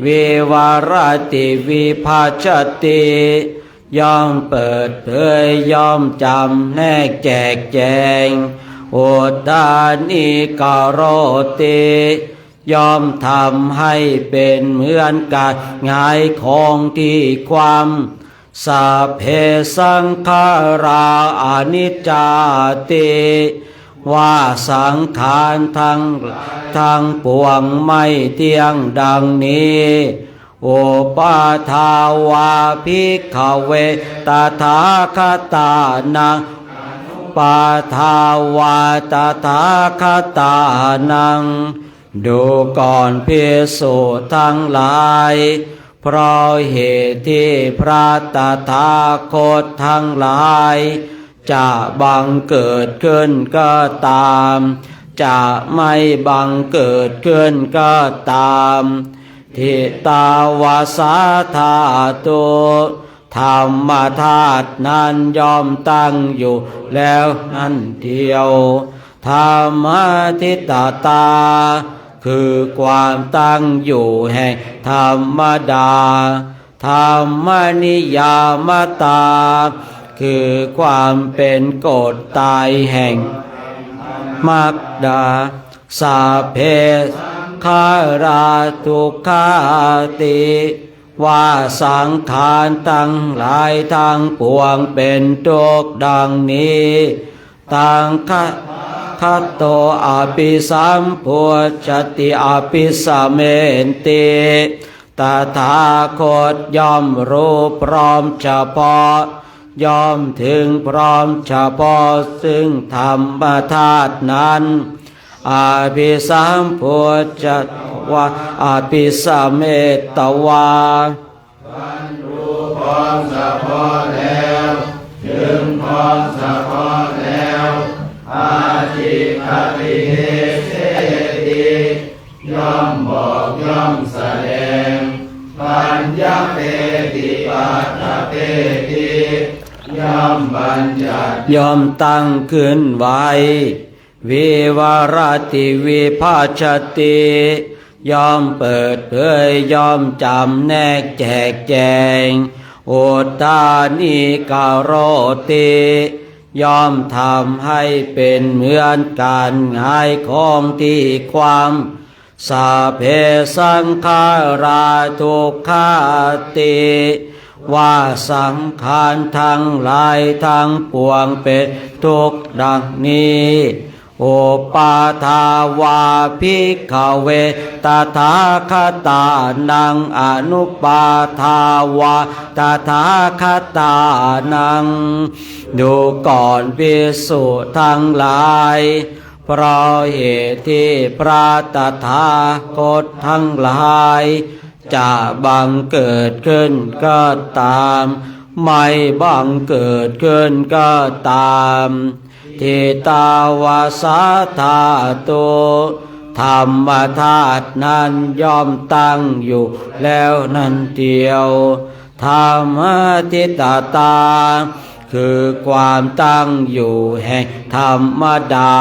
วิวารติวิภาชติย่อมเปิดเผยย่อมจำแนกแจกแจงโอตานิกโรติย่อมทำให้เป็นเหมือนการหงายของที่ความสัพเพสังขาราอนิจจาติว่าสังขารทั้งปวงไม่เที่ยงดังนี้โอปาทาวาภิกขเวตถาคตานังปาทาวาตถาคตานังดูก่อนภิกษุทั้งหลายเพราะเหตุที่พระตถาคตทั้งหลายจะบังเกิดขึ้นก็ตามจะไม่บังเกิดขึ้นก็ตามทิตาวาสาธาตุธรรมธาตุนั้นย่อมตั้งอยู่แล้วนั่นเดียวธรรมทิตตาคือความตั้งอยู่แห่งธรรมดาธรรมนิยามตาคือความเป็นกฎตายแห่งมรรคดาสัพเพขาราทุกขาติว่าสังขารทั้งหลายทั้งปวงเป็นทุกข์ดังนี้ตังคัตโตอภิสัมโพชติอภิสัมเมติตถาคตย่อมรู้พร้อมเฉพาะย่อมถึงพร้อมเฉพาะซึ่งธรรมธาตุนั้นอาภิสัมโพชวาอาภิสัมเมตวาบรรลุพร้อมเฉพาะแล้วถึงพร้อมเฉพาะแล้วอาจิคติเทเสติย่อมบอกย่อมแสดงปัญญาเปติปัฏฐเปติย่อมบัญญัติย่อมตั้งขึ้นไว้วิวารติวิภาชติย่อมเปิดเผยย่อมจำแนกแจกแจงโอตานิกโรติย่อมทำให้เป็นเหมือนการหงายของที่ความสัพเพสังขาราทุกขาติว่าสังขารทั้งหลายทั้งปวงเป็นทุกข์ดังนี้โอปาทาวาภิกขเวตถาคตานังอนุปาทาวาตถาคตานังดูก่อนภิกษุทั้งหลายเพราะเหตุที่พระตถาคตทั้งหลายจะบังเกิดขึ้นก็ตามไม่บังเกิดขึ้นก็ตามทิตาวาสาธาตุธรรมธาตุนั้นย่อมตั้งอยู่แล้วนั่นเดียวธรรมทิตตาคือความตั้งอยู่แห่งธรรมดา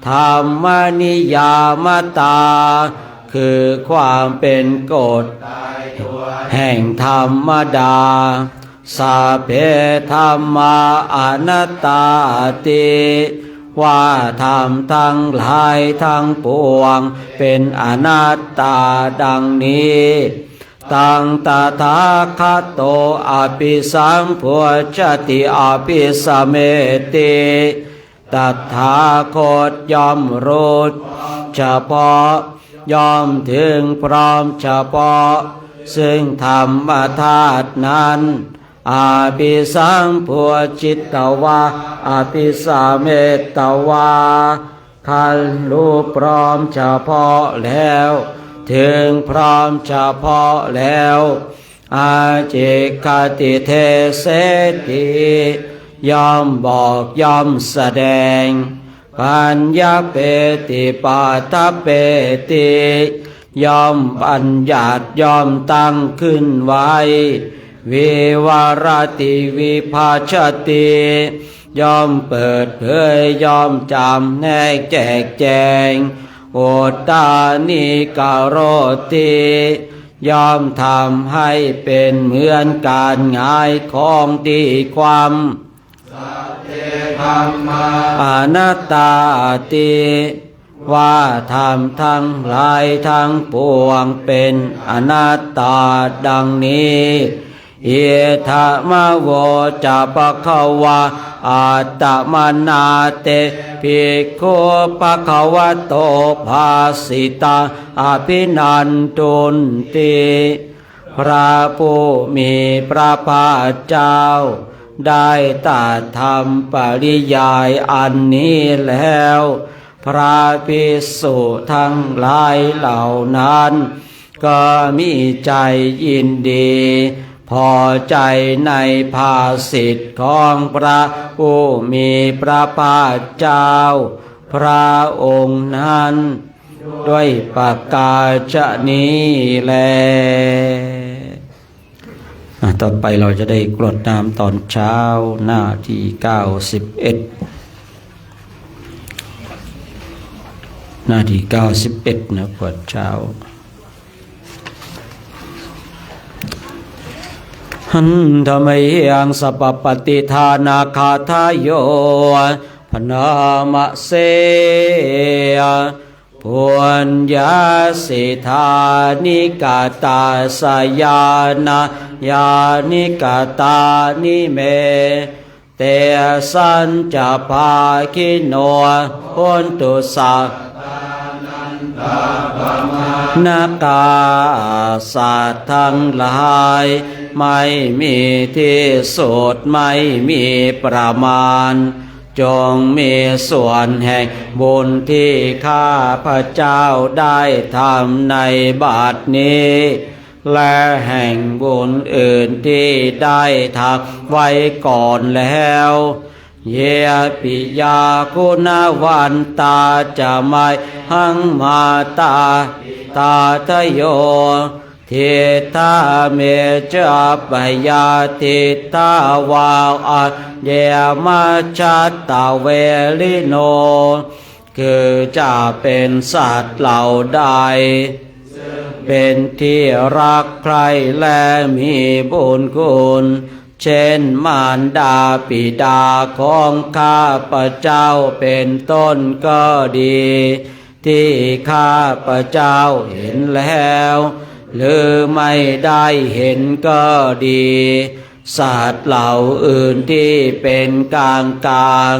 ธรรมนิยามตาคือความเป็นกฎแห่งธรรมดาสัพเพธัมมาอนัตตาติว่าธรรมทั้งหลายทั้งปวงเป็นอนัตตาดังนี้ตังตถาคตโตอภิสัมโพชติอภิสัมเมติตถาคตย่อมรู้เฉพาะย่อมถึงพร้อมเฉพาะซึ่งธรรมธาตุนั้นอาภิสัมโพชิตวาอาภิสัมเมตวาคันรู้พร้อมเฉพาะแล้ว ถึงพร้อมเฉพาะแล้วอาจิกติเทเสติยอมบอกยอมแสดงปัญญาเปติปาทเปติยอมบัญญัติยอมตั้งขึ้นไว้วิวารติวิภาชติยอมเปิดเผยยอมจำแนกแจกแจงโอตานิกาโรติยอมทำให้เป็นเหมือนการหงายของตีความอนัตตาติว่าธรรมทั้งหลายทั้งปวงเป็นอนัตตาดังนี้เอธามะโวจะปะคะวะอัตตมนาเตภิกขุปะคะวะโตภาสิตาอภินันตุนติพระผู้มีพระภาคเจ้าได้ตรัสธรรมปริยายอันนี้แล้วพระภิกษุทั้งหลายเหล่านั้นก็มีใจยินดีพอใจในภาสิทธิ์ของพระผู้มีพระภาคเจ้าพระองค์นั้นด้วยประกาศนี้แลต่อไปเราจะได้กรวดน้ำตอนเช้าหน้าที่91หน้าที่91นะกรวดเช้าหันธรรมยังสัพปฏิทานาคาทายโยพนามะเสยปุญญาสิทานิกาตาสยานายานิกาตานิเมเตสัญจภาคิโนโหนตุสักนาคาสัตว์ทั้งหลายไม่มีที่สุดไม่มีประมาณจงมีส่วนแห่งบุญที่ข้าพระเจ้าได้ทำในบัดนี้และแห่งบุญอื่นที่ได้ทำไว้ก่อนแล้วเยปิยาคุณวันตาจะไม่หังมาตาตาทโยเทตาเมจะปยาติตาวาอัเยมาชัตตาเวลิโนคือจะเป็นสัตว์เหล่าใดเป็นที่รักใครและมีบุญคุณเช่นมารดาปิดาของข้าพระเจ้าเป็นต้นก็ดีที่ข้าพระเจ้าเห็นแล้วหรือไม่ได้เห็นก็ดีสัตว์เหล่าอื่นที่เป็นกลางกลาง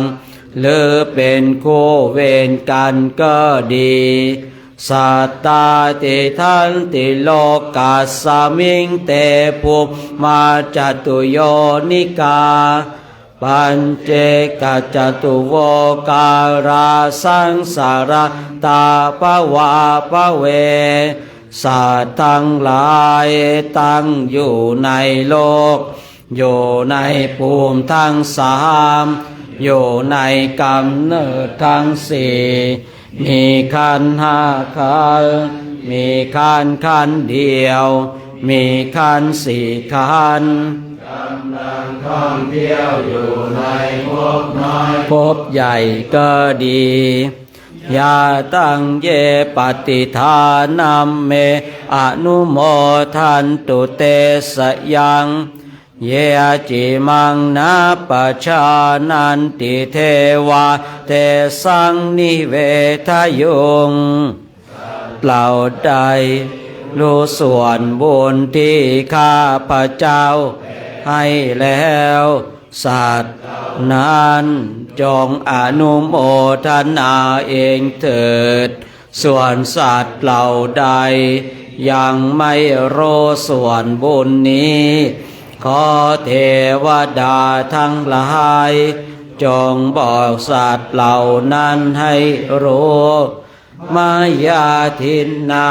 หรือเป็นคู่เวรกันก็ดีสัตตาติทันติโลกัสสมิงเตภูมาจตุโยนิกาปัญเจกจตุโวการาสังสารตาภวาภเวสัตว์ทั้งหลายตั้งอยู่ในโลกอยู่ในภูมิทั้งสามอยู่ในกำเนิดทั้งสี่มีขันธ์ห้าขันธ์มีขันธ์ขันธ์เดียวมีขันธ์สี่ขันธ์กำลังท่องเที่ยวอยู่ในภพน้อยภพใหญ่ก็ดียาตังเยปฏิทานัมเมอนุโมทันตุเตสยังเยจิมังนาปชานันติเทวาเตสังนิเวทยุงเหล่าใดรู้ส่วนบุญที่ข้าพระเจ้าให้แล้วสัตว์นั้นจงอนุโมทนาเองเถิดส่วนสัตว์เหล่าใดยังไม่รู้ส่วนบุญนี้ขอเทวดาทั้งหลายจงบอกสัตว์เหล่านั้นให้รู้มายาทินนา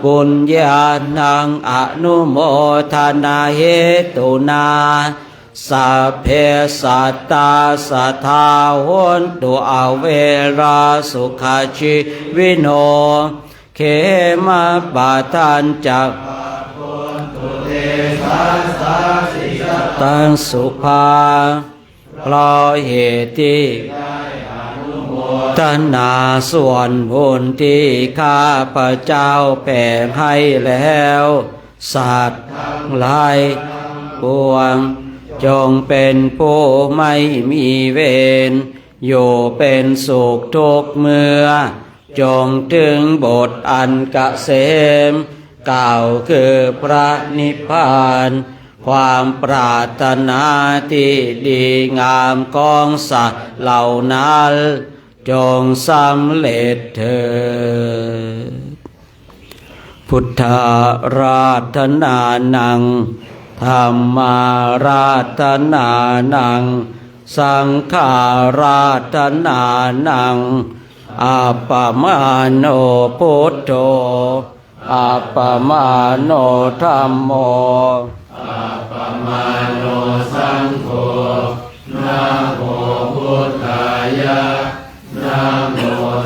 บุญญาณังอนุโมทนาเหตุนาสัพเพสัตตาสัทธาโหนตุอเวราสุขาชิวิโนเขมาปะทันจักตังสุภาเพราะเหตุที่ทนาส่วนบุญที่ข้าพระเจ้าแผ่ให้แล้วสัตว์หลายปวงจงเป็นผู้ไม่มีเวรอยู่เป็นสุขทุกเมื่อจงถึงบทอันเกษมกล่าวคือพระนิพพานความปรารถนาที่ดีงามของสัตว์เหล่านั้นจงสำเร็จเถิดพุทธาราธนานังธรรมาราธนานังสังฆาราธนานังอัปปมาโนพุทโธอัปปมาโนธัมโมอัปปมาโนสังโฆนะโมพุทธายะนะโม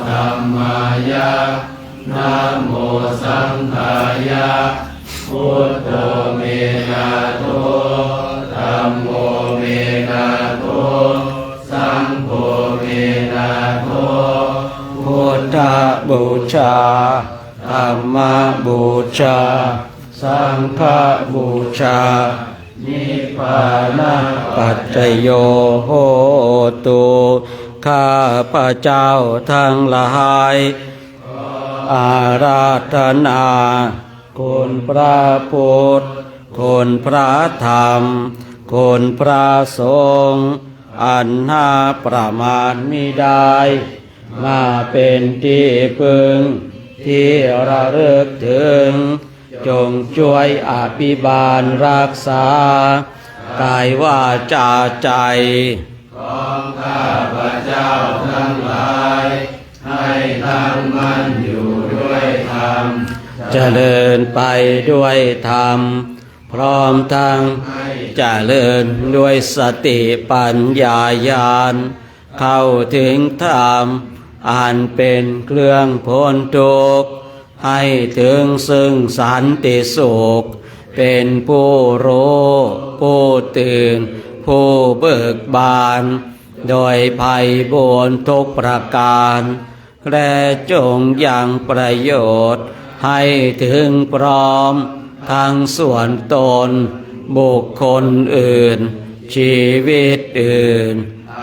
ธัมมายะนะโมสังฆายะพุทโธเมนะโธธัมโมเมนะโธสังโฆเมนะโธพุทธบูชาธัมมบูชาสังฆบูชานิพพานะปัจจโยโหตุข้าพระเจ้าทั้งหลายอาราธนาคุณพระพุทธคุณพระธรรมคุณพระสงฆ์อันหาประมาณมิได้มาเป็นที่พึงที่ระลึกถึงจงช่วยอภิบาลรักษากายวาจาใจของข้าพระเจ้าทั้งหลายให้ตั้งมั่นอยู่ด้วยธรรมเจริญไปด้วยธรรมพร้อมทั้งเจริญด้วยสติปัญญาญาณเข้าถึงธรรมอันเป็นเครื่องพ้นทุกข์ให้ถึงซึ่งสันติสุขเป็นผู้รู้ผู้ตื่นผู้เบิกบานโดยไพบูลย์ทุกประการและจงยังประโยชน์ให้ถึงพร้อมทั้งส่วนตนบุคคลอื่นชีวิตอื่น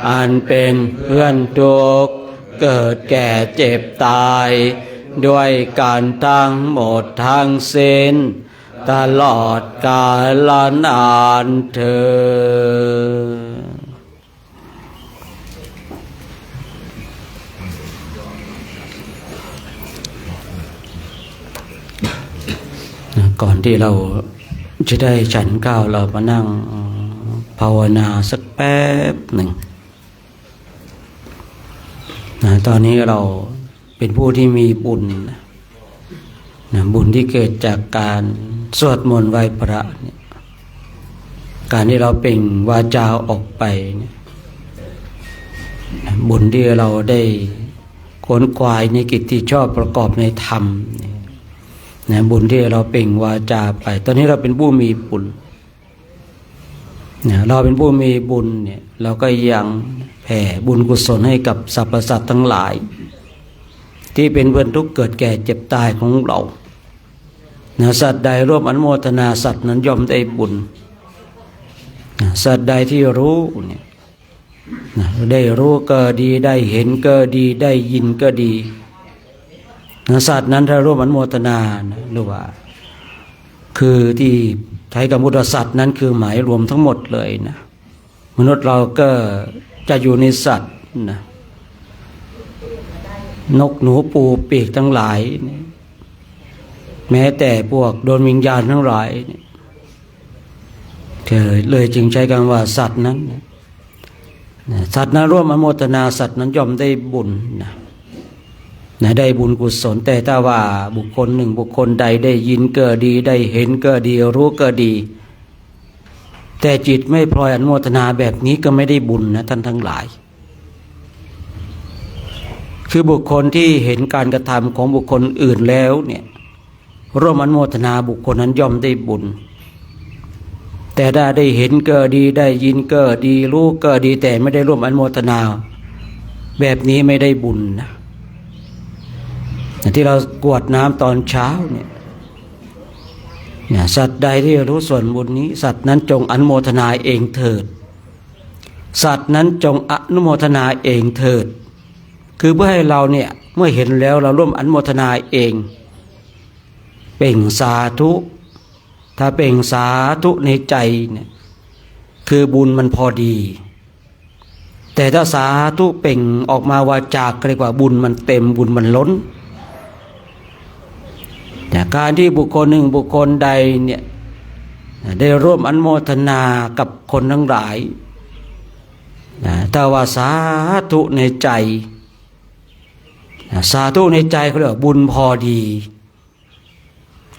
อันเป็นเพื่อนทุกข์เกิดแก่เจ็บตายด้วยการทั้งหมดทั้งสิ้นตลอดกาลนานเถิดก่อนที่เราจะได้ฉันข้าวเรามานั่งภาวนาสักแป๊บหนึ่งตอนนี้เราเป็นผู้ที่มีบุญบุญที่เกิดจากการสวดมนต์ไหว้พระเนี่ยการที่เราเปล่งวาจาออกไปเนี่ยบุญที่เราได้ขวนขวายในกิจที่ชอบประกอบในธรรมเนี่ยบุญที่เราเปล่งวาจาไปตอนนี้เราเป็นผู้มีบุญเนี่ยเราเป็นผู้มีบุญเนี่ยเราก็ยังแผ่บุญกุศลให้กับสรรพสัตว์ทั้งหลายที่เป็นเพื่อนทุกข์เกิดแก่เจ็บตายของเราสัตว์ใดร่วมอนุโมทนาสัตว์นั้นย่อมได้บุญสัตว์ใดที่รู้เนี่ยได้รู้ก็ดีได้เห็นก็ดีได้ยินก็ดีสัตว์นั้นถ้าร่วมอนุโมทนาหรือว่าคือที่ไทยกับมุตสัตว์นั้นคือหมายรวมทั้งหมดเลยนะมนุษย์เราก็จะอยู่ในสัตว์นะนกหนูปูปีกทั้งหลายแม้แต่พวกโดนวิญญาณทั้งหลายเลยจึงใช้คำว่าสัตว์นั้นสัตว์นั้นร่วมอนุโมทนาสัตว์นั้นย่อมได้บุญนะ ได้บุญกุศลแต่ถ้าว่าบุคคลหนึ่งบุคคลใดได้ยินก็ดีได้เห็นก็ดีรู้ก็ดีแต่จิตไม่พลอยอนุโมทนาแบบนี้ก็ไม่ได้บุญนะท่านทั้งหลายคือบุคคลที่เห็นการกระทำของบุคคลอื่นแล้วเนี่ยร่วมอนุโมทนาบุคคลนั้นย่อมได้บุญแต่ถ้าได้เห็นก็ดีได้ยินก็ดีรู้ก็ดีแต่ไม่ได้ร่วมอนุโมทนาแบบนี้ไม่ได้บุญนะที่เรากรวดน้ำตอนเช้าเนี่ยสัตว์ใดที่รู้ส่วนบุญนี้สัตว์นั้นจงอนุโมทนาเองเถิดสัตว์นั้นจงอนุโมทนาเองเถิดคือเพื่อให้เราเนี่ยเมื่อเห็นแล้วเราร่วมอนุโมทนาเองเป่งสาธุถ้าเป่งสาธุในใจเนี่ยคือบุญมันพอดีแต่ถ้าสาธุเป่งออกมาวาจากเรียกว่าบุญมันเต็มบุญมันล้นแต่การที่บุคคลหนึ่งบุคคลใดเนี่ยได้ร่วมอนุโมทนากับคนทั้งหลายถ้าว่าสาธุในใจสาธุในใจเขาเรียกว่าบุญพอดี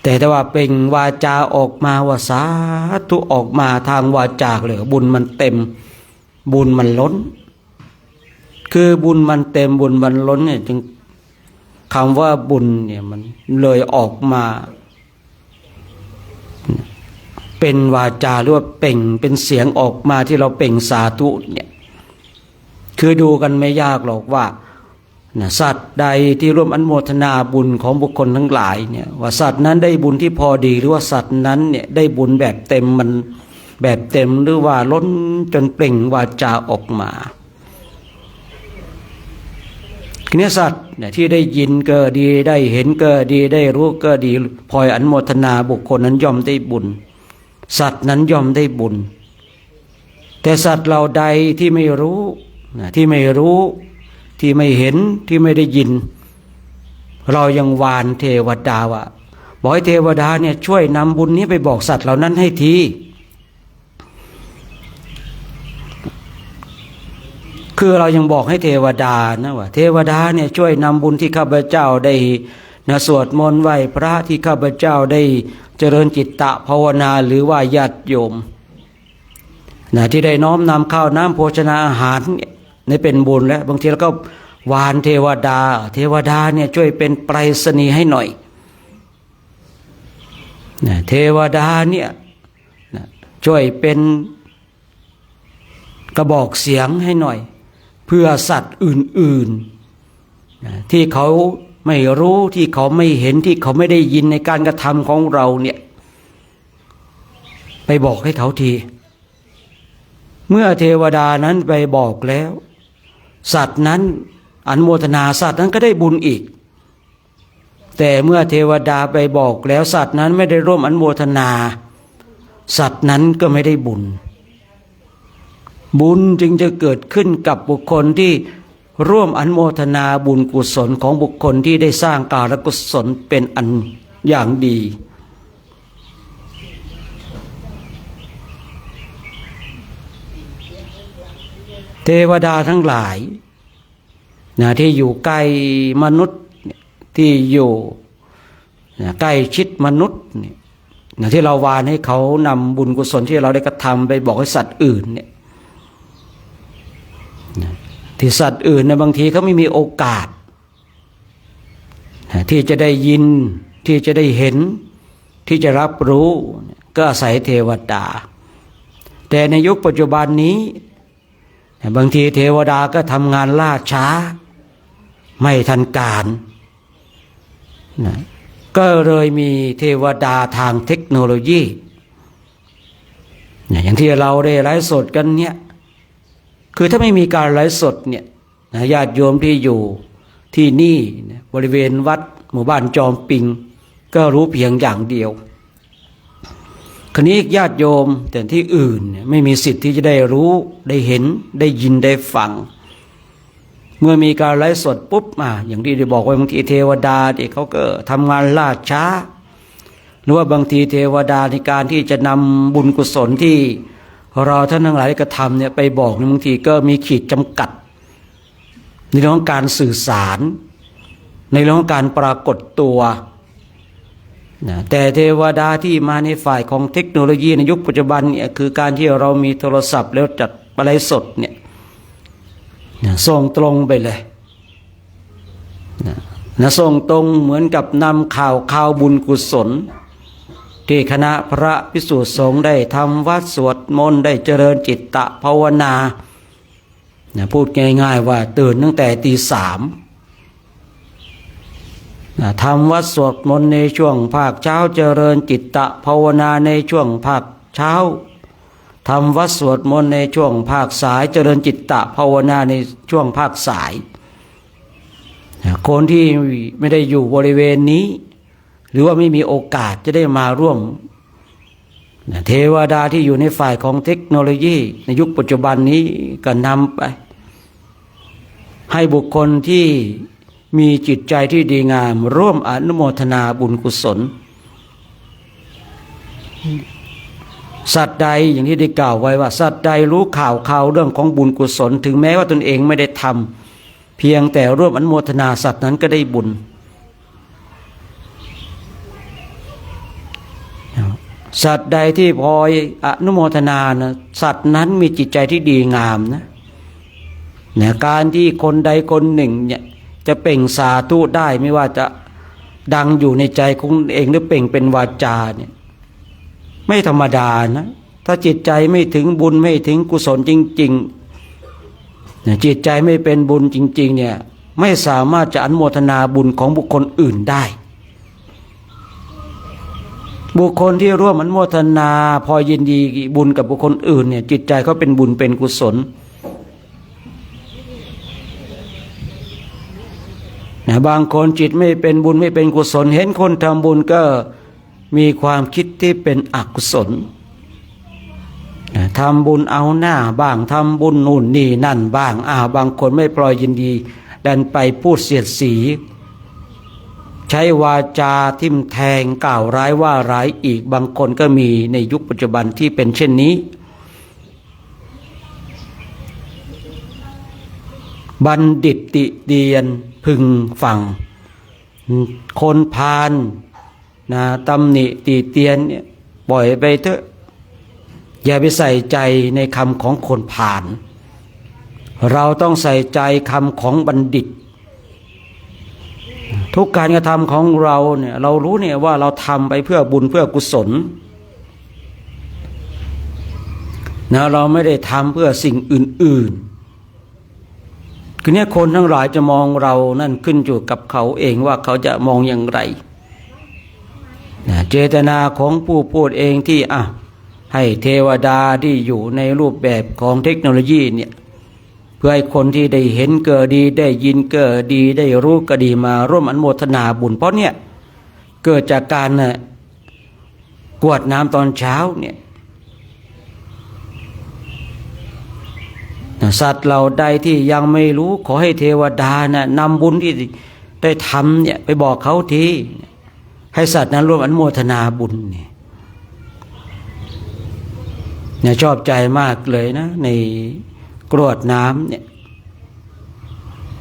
แต่ถ้าว่าเป็นวาจาออกมาว่าสาธุออกมาทางวาจาเลยบุญมันเต็มบุญมันล้นคือบุญมันเต็มบุญมันล้นเนี่ยจึงคำว่าบุญเนี่ยมันเลยออกมาเป็นวาจาหรือว่าเป่งเป็นเสียงออกมาที่เราเป่งสาธุเนี่ยคือดูกันไม่ยากหรอกว่าสัตว์ใดที่ร่วมอนุโมทนาบุญของบุคคลทั้งหลายเนี่ยว่าสัตว์นั้นได้บุญที่พอดีหรือว่าสัตว์นั้นเนี่ยได้บุญแบบเต็มมันแบบเต็มหรือว่าล้นจนเปล่งวาจาออกมาทีนี้สัตว์เนี่ยที่ได้ยินก็ดีได้เห็นก็ดีได้รู้ก็ดีพลอยอนุโมทนาบุคคลนั้นย่อมได้บุญสัตว์นั้นย่อมได้บุญแต่สัตว์เราใดที่ไม่รู้ที่ไม่เห็นที่ไม่ได้ยินเรายังวานเทวดาว่าบอกให้เทวดาเนี่ยช่วยนำบุญนี้ไปบอกสัตว์เหล่านั้นให้ทีคือเรายังบอกให้เทวดานะว่าเทวดาเนี่ยช่วยนำบุญที่ข้าพเจ้าได้สวดมนต์ไหว้พระที่ข้าพเจ้าได้เจริญจิตตะภาวนาหรือว่าญาติโยมที่ได้น้อมนำข้าวน้ำโภชนาอาหารนี่เป็นบุญแล้วบางทีเราก็วานเทวดาเนี่ยช่วยเป็นไปรษณีย์ให้หน่อยเทวดาเนี่ยช่วยเป็นกระบอกเสียงให้หน่อยเพื่อสัตว์อื่นๆที่เขาไม่รู้ที่เขาไม่เห็นที่เขาไม่ได้ยินในการกระทำของเราเนี่ยไปบอกให้เขาทีเมื่อเทวดานั้นไปบอกแล้วสัตว์นั้นอนุโมทนาสัตว์นั้นก็ได้บุญอีกแต่เมื่อเทวดาไปบอกแล้วสัตว์นั้นไม่ได้ร่วมอนุโมทนาสัตว์นั้นก็ไม่ได้บุญบุญจึงจะเกิดขึ้นกับบุคคลที่ร่วมอนุโมทนาบุญกุศลของบุคคลที่ได้สร้างกาลกุศลเป็นอันอย่างดีเทวดาทั้งหลายที่อยู่ใกล้มนุษย์ที่อยู่ใกล้ชิดมนุษย์ที่เราวานให้เขานำบุญกุศลที่เราได้กระทำไปบอกให้สัตว์อื่นเนี่ยที่สัตว์อื่นบางทีเขาไม่มีโอกาสที่จะได้ยินที่จะได้เห็นที่จะรับรู้ก็อาศัยเทวดาแต่ในยุคปัจจุบันนี้บางทีเทวดาก็ทำงานล่าช้าไม่ทันการก็เลยมีเทวดาทางเทคโนโลยีอย่างที่เราได้ไลฟ์สดกันเนี่ยคือถ้าไม่มีการไลฟ์สดเนี่ยญาติโยมที่อยู่ที่นี่บริเวณวัดหมู่บ้านจอมปิงก็รู้เพียงอย่างเดียวคราวนี้ญาติโยมแต่ที่อื่นไม่มีสิทธิ์ที่จะได้รู้ได้เห็นได้ยินได้ฟังเมื่อมีการไลฟ์สดปุ๊บอย่างที่ได้บอกไว้บางทีเทวดาที่เขาก็ทำงานล่าช้าหรือว่าบางทีเทวดาในการที่จะนำบุญกุศลที่เราท่านทั้งหลายกระทำเนี่ยไปบอกบางทีก็มีขีดจำกัดในเรื่องของการสื่อสาร ในเรื่องของการปรากฏตัวนะแต่เทวดาที่มาในฝ่ายของเทคโนโลยีในยุคปัจจุบันเนี่ยคือการที่เรามีโทรศัพท์แล้วจัดไลฟ์สดเนี่ยส่งตรงไปเลยนะส่งตรงเหมือนกับนำข่าวบุญกุศลที่คณะพระภิกษุสงฆ์ได้ทำวัดสวดมนต์ได้เจริญจิตตภาวนาพูดง่ายๆว่าตื่นตั้งแต่ตี 3ทำวัดสวดมนต์ในช่วงภาคเช้าเจริญจิตตภาวนาในช่วงภาคเช้าทำวัดสวดมนต์ในช่วงภาคสายเจริญจิตตภาวนาในช่วงภาคสายคนที่ไม่ได้อยู่บริเวณนี้หรือว่าไม่มีโอกาสจะได้มาร่วมเทวดาที่อยู่ในฝ่ายของเทคโนโลยีในยุคปัจจุบันนี้ก็นำไปให้บุคคลที่มีจิตใจที่ดีงามร่วมอนุโมทนาบุญกุศลสัตว์ใดอย่างที่ได้กล่าวไว้ว่าสัตว์ใดรู้ข่าวเรื่องของบุญกุศลถึงแม้ว่าตนเองไม่ได้ทำเพียงแต่ร่วมอนุโมทนาสัตว์นั้นก็ได้บุญสัตว์ใดที่พลอยอนุโมทนานะสัตว์นั้นมีจิตใจที่ดีงามนะการที่คนใดคนหนึ่งเนี่ยจะเปล่งสาธุได้ไม่ว่าจะดังอยู่ในใจของเองหรือเปล่งเป็นวาจาเนี่ยไม่ธรรมดานะถ้าจิตใจไม่ถึงบุญไม่ถึงกุศลจริงๆจิตใจไม่เป็นบุญจริงๆเนี่ยไม่สามารถจะอนุโมทนาบุญของบุคคลอื่นได้บุคคลที่ร่วมอนุโมทนาพอยินดีบุญกับบุคคลอื่นเนี่ยจิตใจเขาเป็นบุญเป็นกุศลบางคนจิตไม่เป็นบุญไม่เป็นกุศลเห็นคนทำบุญก็มีความคิดที่เป็นอกุศลทำบุญเอาหน้าบ้างทำบุญนู่นนี่นั่นบ้างบางคนไม่ปล่อยยินดีดันไปพูดเสียดสีใช้วาจาทิ่มแทงกล่าวร้ายว่าร้ายอีกบางคนก็มีในยุคปัจจุบันที่เป็นเช่นนี้บัณฑิตติเตียนพึงฟังคนพาลตำหนิติเตียนเนี่ยปล่อยไปเถอะอย่าไปใส่ใจในคำของคนพาลเราต้องใส่ใจคำของบัณฑิตทุกการกระทำของเราเนี่ยเรารู้เนี่ยว่าเราทำไปเพื่อบุญเพื่อกุศลเราไม่ได้ทำเพื่อสิ่งอื่นๆคือเนี่ยคนทั้งหลายจะมองเรานั่นขึ้นอยู่กับเขาเองว่าเขาจะมองอย่างไรเจตนาของผู้พูดเองที่ให้เทวดาที่อยู่ในรูปแบบของเทคโนโลยีเนี่ยเพื่อให้คนที่ได้เห็นเกิดดีได้ยินเกิดดีได้รู้ก็ดีมาร่วมอนุโมทนาบุญเพราะเนี่ยเกิดจากการกรวดน้ำตอนเช้าเนี่ยสัตว์เราใดที่ยังไม่รู้ขอให้เทวดานำบุญที่ได้ทำเนี่ยไปบอกเขาทีให้สัตว์นั้นร่วมอนุโมทนาบุญเนี่ยชอบใจมากเลยนะในกรวดน้ำเนี่ย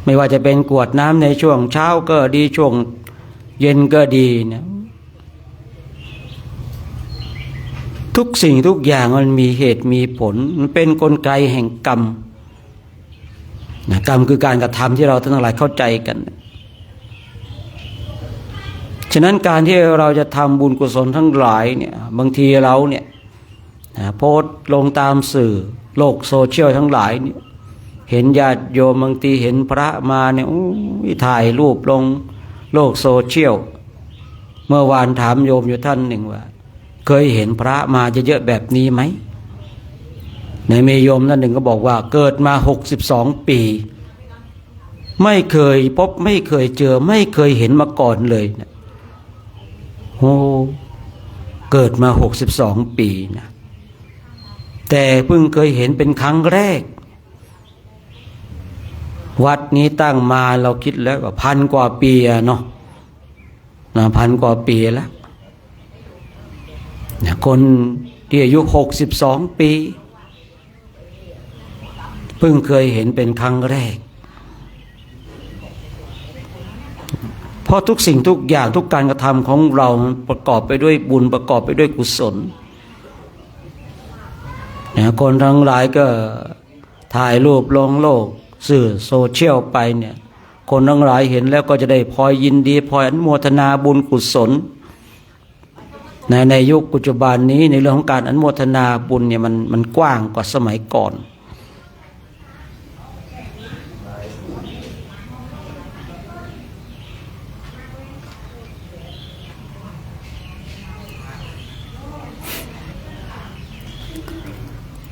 ไม่ว่าจะเป็นกรวดน้ำในช่วงเช้าก็ดีช่วงเย็นก็ดีนะทุกสิ่งทุกอย่างมันมีเหตุมีผลมันเป็นกลไกแห่งกรรมกรรมคือการกระทำที่เราทั้งหลายเข้าใจกันฉะนั้นการที่เราจะทำบุญกุศลทั้งหลายเนี่ยบางทีเราเนี่ยโพสต์ลงตามสื่อโลกโซเชียลทั้งหลายเนี่ยเห็นญาติโยมบางทีเห็นพระมาเนี่ยถ่ายรูปลงโลกโซเชียลเมื่อวานถามโยมอยู่ท่านหนึ่งว่าเคยเห็นพระมาเยอะๆแบบนี้ไหมในเมโยมท่านหนึ่งก็บอกว่าเกิดมา62 ปีไม่เคยพบไม่เคยเจอไม่เคยเห็นมาก่อนเลยนะโอ้เกิดมา62 ปีนะแต่เพิ่งเคยเห็นเป็นครั้งแรกวัดนี้ตั้งมาเราคิดแล้วว่า1,000 กว่าปีเนาะ1,000 กว่าปีแล้วคนที่อายุ62 ปีเพิ่งเคยเห็นเป็นครั้งแรก เพราะทุกสิ่งทุกอย่างทุกการกระทำของเราประกอบไปด้วยบุญประกอบไปด้วยกุศลคนทั้งหลายก็ถ่ายรูปลงโลกสื่อโซเชียลไปเนี่ยคนทั้งหลายเห็นแล้วก็จะได้พลอยยินดีพลอยอนุโมทนาบุญกุศลในยุคปัจจุบันนี้ในเรื่องของการอนุโมทนาบุญเนี่ยมันกว้างกว่าสมัยก่อน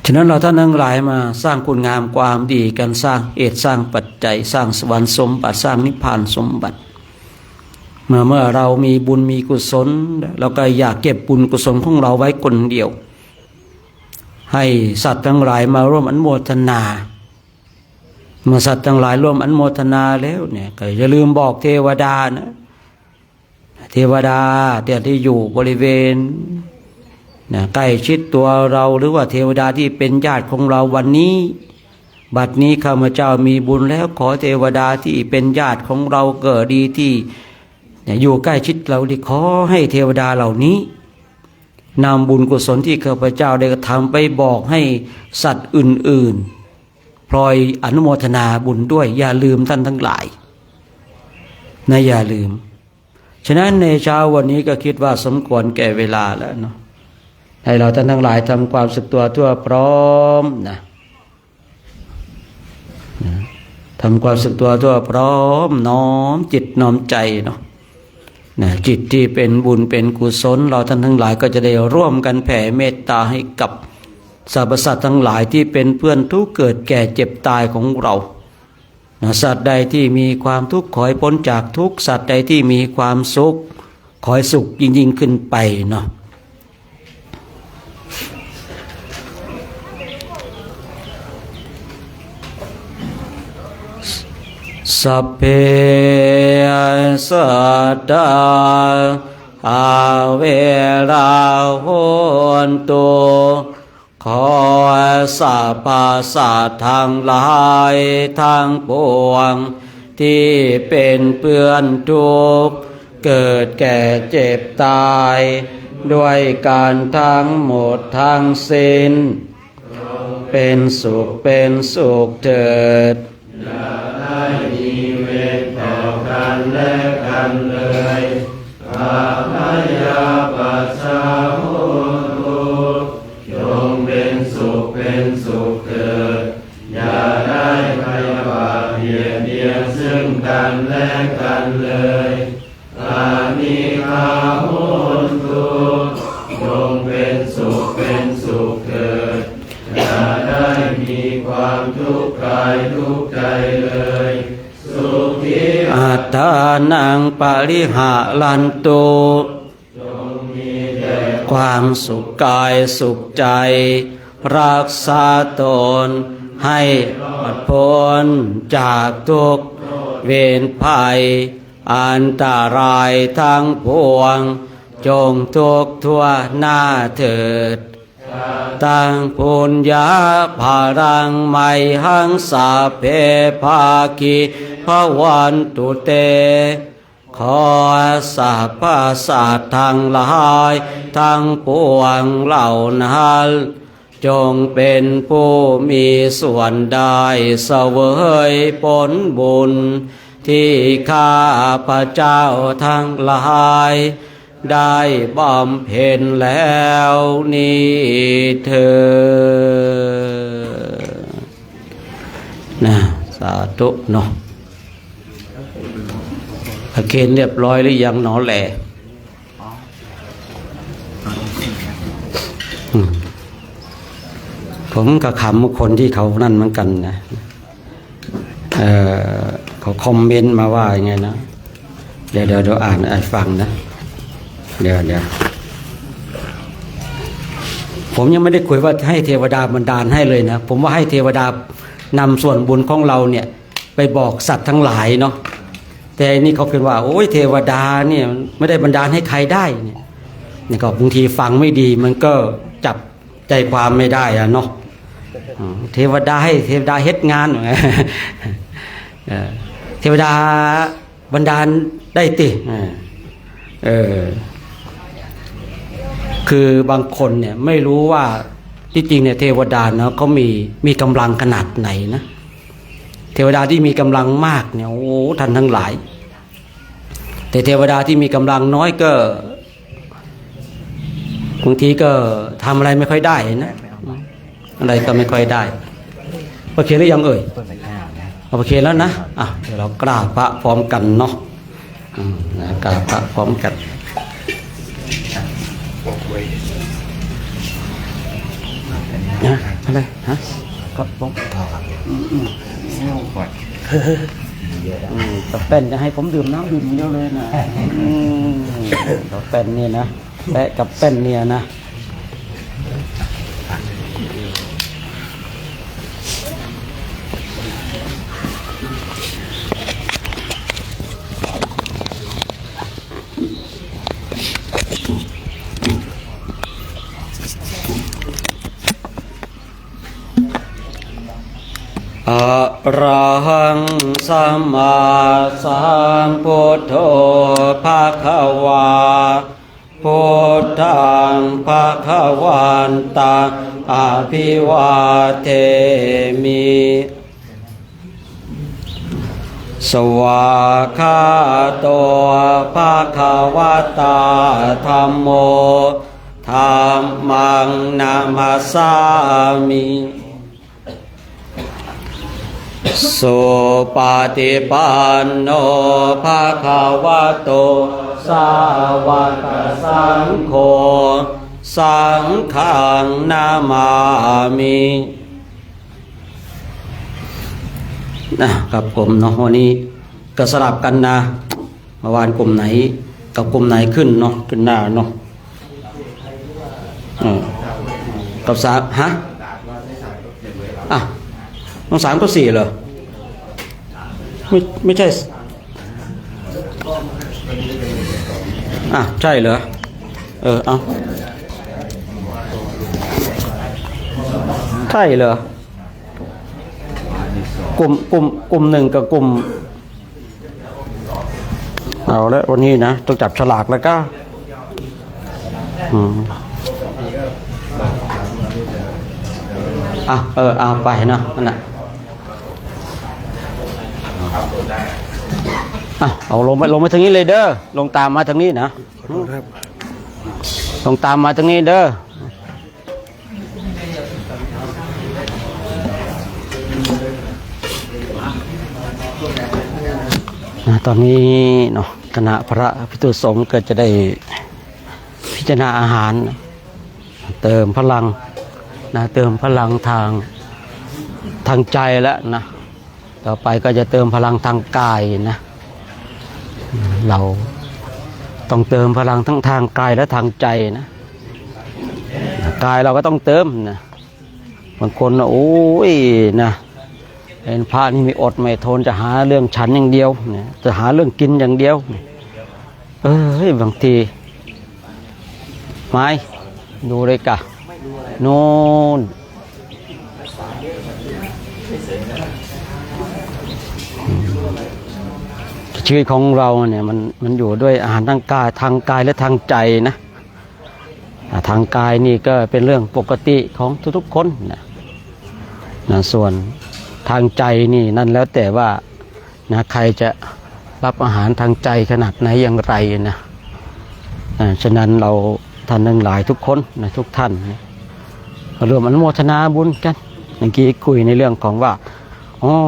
ฉะนั้นเราท่านทั้งหลายมาสร้างคุณงามความดีกันสร้างเหตุสร้างปัจจัยสร้างสวรรค์สมบัติสร้างนิพพานสมบัติเมื่อเรามีบุญมีกุศลเราก็อยากเก็บบุญกุศลของเราไว้คนเดียวให้สัตว์ทั้งหลายมาร่วมอนุโมทนาเมื่อสัตว์ทั้งหลายร่วมอนุโมทนาแล้วเนี่ยก็อย่าลืมบอกเทวดานะเทวดาที่อยู่บริเวณใกล้ชิดตัวเราหรือว่าเทวดาที่เป็นญาติของเราวันนี้บัดนี้ข้าพเจ้ามีบุญแล้วขอเทวดาที่เป็นญาติของเราเกิดดีที่อยู่ใกล้ชิดเราที่ขอให้เทวดาเหล่านี้นำบุญกุศลที่ข้าพเจ้าได้ทำไปบอกให้สัตว์อื่นๆพลอยอนุโมทนาบุญด้วยอย่าลืมท่านทั้งหลายนะอย่าลืมฉะนั้นในเช้าวันนี้ก็คิดว่าสมควรแก่เวลาแล้วเนาะให้เราท่านทั้งหลายทำความสึกตัวทั่วพร้อมนะทำความสึกตัวทั่วพร้อมน้อมจิตน้อมใจเนาะจิตที่เป็นบุญเป็นกุศลเราท่านทั้งหลายก็จะได้ร่วมกันแผ่เมตตาให้กับสรรพสัตว์ทั้งหลายที่เป็นเพื่อนทุกข์เกิดแก่เจ็บตายของเราสัตว์ใดที่มีความทุกข์ขอให้พ้นจากทุกข์สัตว์ใดที่มีความสุขขอให้สุขยิ่งขึ้นไปเนาะสัพเพสัตตาอาเวราโหนตุขอสรรพสัตว์ทั้งหลายทั้งปวงที่เป็นเพื่อนทุกข์เกิดแก่เจ็บตายด้วยการทั้งหมดทั้งสิ้นเป็นสุขเถิดอย่าได้มีเวรต่อกันและกันเลยอาภัยปัสสะโหตุจงเป็นสุขเถิดอย่าได้พยาบาทเบียดเบียนซึ่งกันและกันเลยอานิฆาโหตุจงเป็นสุขเถิดอย่าได้มีความทุกข์กายทุกข์ใจเลยสุขีอัตตานังปริหารันตุจงมีแต่ความสุขกายสุขใจรักษาตนให้ปลอดพ้นจากทุกเวรภัยอันตรายทั้งปวงจงทุกทั่วหน้าเถิดตังปุญญาภารังไมหังสาเพภาคิภวันตุเตขอสรรพสัตว์ทั้งหลายทั้งปวงเหล่านั้นจงเป็นผู้มีส่วนได้เสวยผลบุญที่ข้าพเจ้าทั้งหลายได้บำเพ็ญแล้วนี้เถิดสาธุเนาะอาเคนเรียบร้อยหรือยังหนอแหล่ผมก็ขำคนที่เขานั่นเหมือนกันนะเขาคอมเมนต์มาว่าอย่างไงนะเดี๋ยวอ่านฟังนะเดี๋ยวผมยังไม่ได้คุยว่าให้เทวดาบันดาลให้เลยนะผมว่าให้เทวดานำส่วนบุญของเราเนี่ยไปบอกสัตว์ทั้งหลายเนาะแต่นี่เขาคิดว่าโอ้ยเทวดาเนี่ยไม่ได้บันดาลให้ใครได้เนี่ยนี่ก็บางทีฟังไม่ดีมันก็จับใจความไม่ได้อะเนาะเทวดาให้เทวดาเฮ็ดงานเทวดา บันดาลได้ติคือบางคนเนี่ยไม่รู้ว่าที่จริงเนี่ยเทวดาเนาะเขามีกำลังขนาดไหนนะเทวดาที่มีกำลังมากเนี่ยโอ้ท่านทั้งหลายแต่เทวดาที่มีกำลังน้อยก็บางทีก็ทำอะไรไม่ค่อยได้นะอะไรก็ไม่ค่อยได้โอเคหรือยังเอ่ยโอเคแล้วนะเดี๋ยวเรากราบพระพร้อมกันเนาะกราบพระพร้อมกันอะไรฮะก็ป้องกับแป้นจะให้ผมดื่มน้ำดื่มเยอะเลยนะกับแป้นเนี่ยนะแปะกับแป้นเนี่ยนะอะระหังสัมมาสัมพุทโธภะคะวาพุทธังภะคะวันตังอะภิวาเทมิสวากขาโตภะคะวะตาธัมโมธัมมังนามัสสามิสุปฏิปันโนภะคะวะโตสาวกสังโฆสังฆังนามามินะครับผมเนาะวันนี้ก็สลับกันนะเมื่อวานกลุ่มไหนกับกลุ่มไหนขึ้นเนาะขึ้นหน้าเนาะกับสามฮะต้อง3ก็4เหรอไม่ใช่ใช่เหรอเอาใช่เหรอกลุ่มหนึ่งกับกลุ่มเอาแล้ววันนี้นะต้องจับฉลากแล้วก็เอาไปนะนั่นน่ะเอาลงไปทางนี้เลยเด้อลงตามมาทางนี้นะลงตามมาทางนี้เด้อตอนนี้เนาะคณะพระภิกษุสงฆ์ก็จะได้พิจารณาอาหารเติมพลังนะเติมพลังทางใจแล้วนะต่อไปก็จะเติมพลังทางกายนะเราต้องเติมพลังทั้งทางกายและทางใจนะกายเราก็ต้องเติมนะบางคนนะโอ้ยนะเป็นพระนี่มีอดไม่ทนจะหาเรื่องฉันอย่างเดียวเนี่ยจะหาเรื่องกินอย่างเดียวบางทีไม่ดูเลยกะโน่นชีวิตของเราเนี่ยมันอยู่ด้วยอาหารทางกายและทางใจนะทางกายนี่ก็เป็นเรื่องปกติของทุกๆคนนะส่วนทางใจนี่นั่นแล้วแต่ว่านะใครจะรับอาหารทางใจขนาดไหนอย่างไรนะฉะนั้นเราท่านทั้งหลายทุกคนนะทุกท่านนะรวมอนุโมทนาบุญกันเมื่อกี้คุยในเรื่องของว่า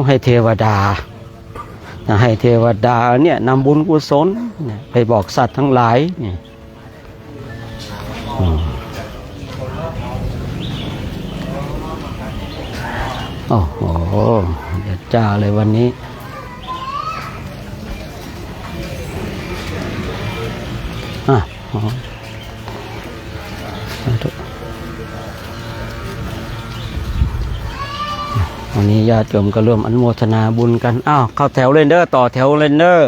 ให้เทวดาให้เทวดาเนี่ยนำบุญกุศลไปบอกสัตว์ทั้งหลายเนี่ยโอ้โหเดี๋ยวจ้าเลยวันนี้วันนี้ญาติโยมก็ร่วมอนุโมทนาบุญกันเข้าแถวเลยเด้อต่อแถวเลยเด้อ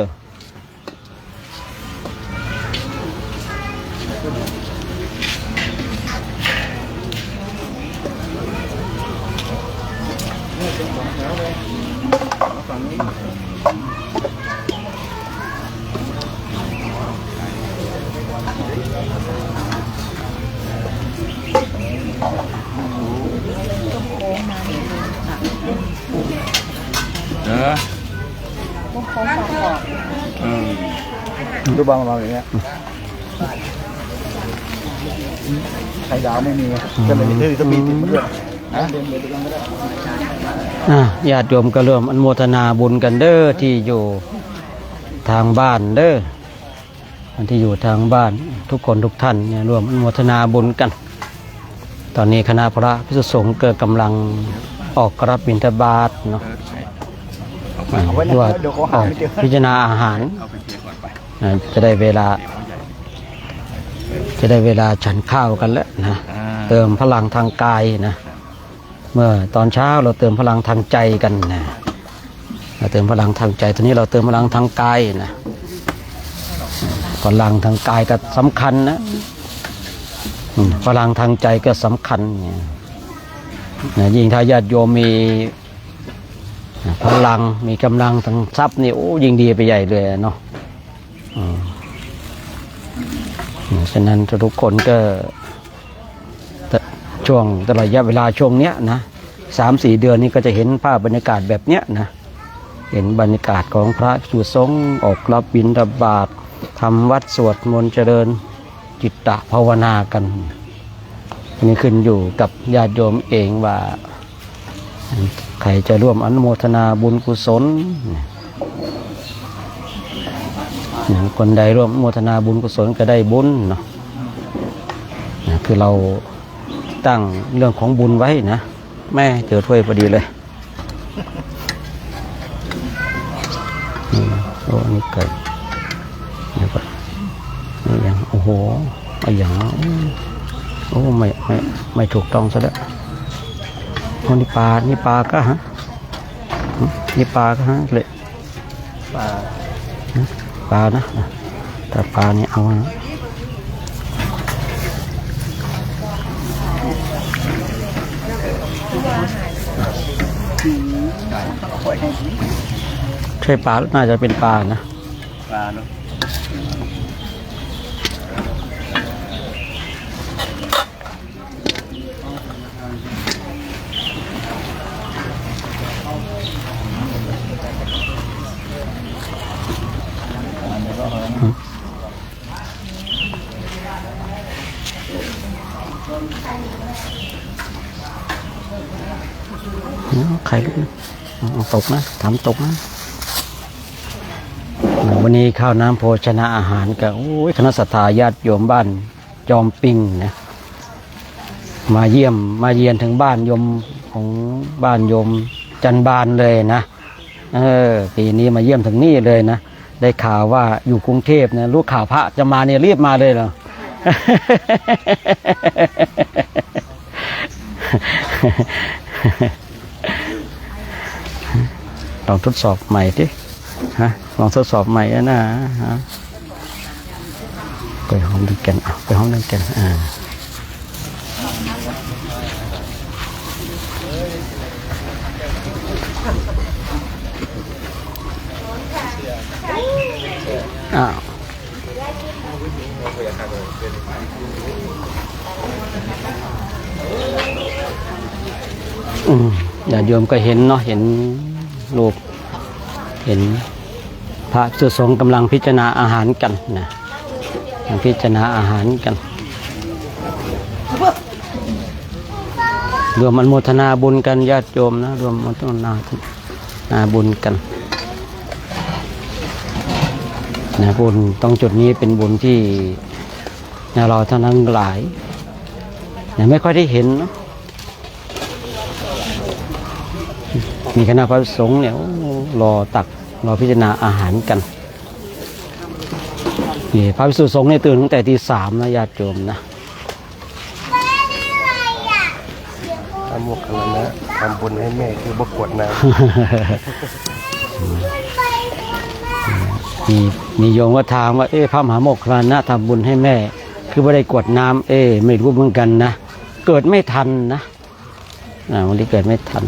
ดูบางเราอย่างเงี้ยไข่ดาวไม่มีก็เลยมีจะมีติดมาด้วยญาติโยมก็ร่วมอนุโมทนาบุญกันเด้อที่อยู่ทางบ้านเด้อที่อยู่ทางบ้านทุกคนทุกท่านเนี่ยร่วมอนุโมทนาบุญกันตอนนี้คณะพระภิกษุสงฆ์เกิดกำลังออกรับบิณฑบาตเนาะด้วยออกพิจารณาอาหารจะได้เวลาฉันข้าวกันแล้วนะเติมพลังทางกายนะเมื่อตอนเช้าเราเติมพลังทางใจกันนะเราเติมพลังทางใจตอนนี้เราเติมพลังทางกายนะพลังทางกายก็สำคัญนะพลังทางใจก็สำคัญนะยิ่งถ้าญาติโยมมีพลังมีกำลังทางทรัพย์นี่โอ้ยิ่งดีไปใหญ่เลยเนาะฉะนั้นทุกคนก็ช่วงตลอดระยะเวลาช่วงเนี้ยนะ3-4 เดือนนี้ก็จะเห็นภาพบรรยากาศแบบเนี้ยนะเห็นบรรยากาศของพระภิกษุสงฆ์ออกรับบิณฑบาตทำวัดสวดมนต์เจริญจิตตภาวนากันนี่ขึ้นอยู่กับญาติโยมเองว่าใครจะร่วมอนุโมทนาบุญกุศลคนใดร่วมอนุโมทนาบุญกุศลก็ได้บุญเนาะคือเราตั้งเรื่องของบุญไว้นะแม่เจอถ้วยพอดีเลยโอ้นี่เกิดนี่ก็นี่ยังโอ้โหอย่างโอ้ไม่ถูกต้องซะแล้วนี่ปลาก็ฮะนี่ปลาก็ฮะเลยปลานะแต่ปลานี่เอานะใช่ปลาน่าจะเป็นปลานะปลาเนาะไข่ลูกตกนะทำตกนะวันนี้ข้าวน้ำโภชนะอาหารกับคณะสัตยาญาติโยมบ้านจอมปิงนะมาเยี่ยมมาเยียนถึงบ้านโยมของบ้านโยมจันบานเลยนะปีนี้มาเยี่ยมถึงนี่เลยนะได้ข่าวว่าอยู่กรุงเทพนะรู้ข่าวพระจะมาเนี่ยรีบมาเลยเหรอ ลองทดสอบใหม่ดิฮะลองทดสอบใหม่นะฮะไปห้องดูกันไปห้องดูกันอ้าวญาติโยมก็เห็นเนาะเห็นรูปเห็นพระภิกษุสงฆ์กำลังพิจารณาอาหารกันนะพิจารณาอาหารกันรวมอนุโมทนาบุญกันญาติโยมนะรวมอนุโมทนาบุญกันนะบุญตรงจุดนี้เป็นบุญที่เราท่านทั้งหลายไม่ค่อยได้เห็นเนาะมีคณะพระสงฆ์เนี่ยรอพิจารณาอาหารกันนี่พระภิกษุสงฆ์เนี่ยตื่นตั้งแต่ตี 3นะญาติโยมนะทำบุญกันนะทำบุญให้แม่คือบกวดน้ำมีโยมก็ถามว่าพระมหาโมคคัลลานะทำบุญให้แม่คือไม่ได้กวดน้ำไม่รู้เหมือนกันนะเกิดไม่ทันนะวันนี้เกิดไม่ทัน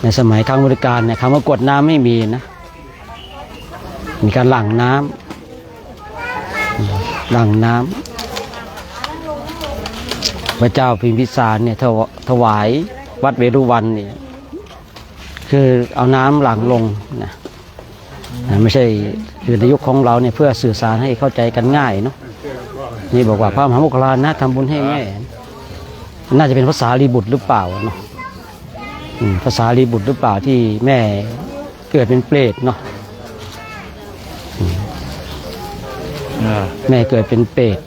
ในสมัยครั้งพุทธกาลเนี่ยคำว่ากวดน้ำไม่มีนะมีการหลั่งน้ำ หลังน้ำพระเจ้าพิมพิสารเนี่ยถวายวัดเวรุวันเนี่ยคือเอาน้ำหลังลงนะไม่ใช่คือในยุคของเราเนี่ยเพื่อสื่อสารให้เข้าใจกันง่ายเนาะนี่บอกว่าพระมหาโมคคัลลานะทำบุญให้แม่น่าจะเป็นภาษาลีบุตรหรือเปล่าเนาะภาษาลีบุตรหรือเปล่าที่แม่เกิดเป็นเปรตเนาะแม่เกิดเป็นเปรต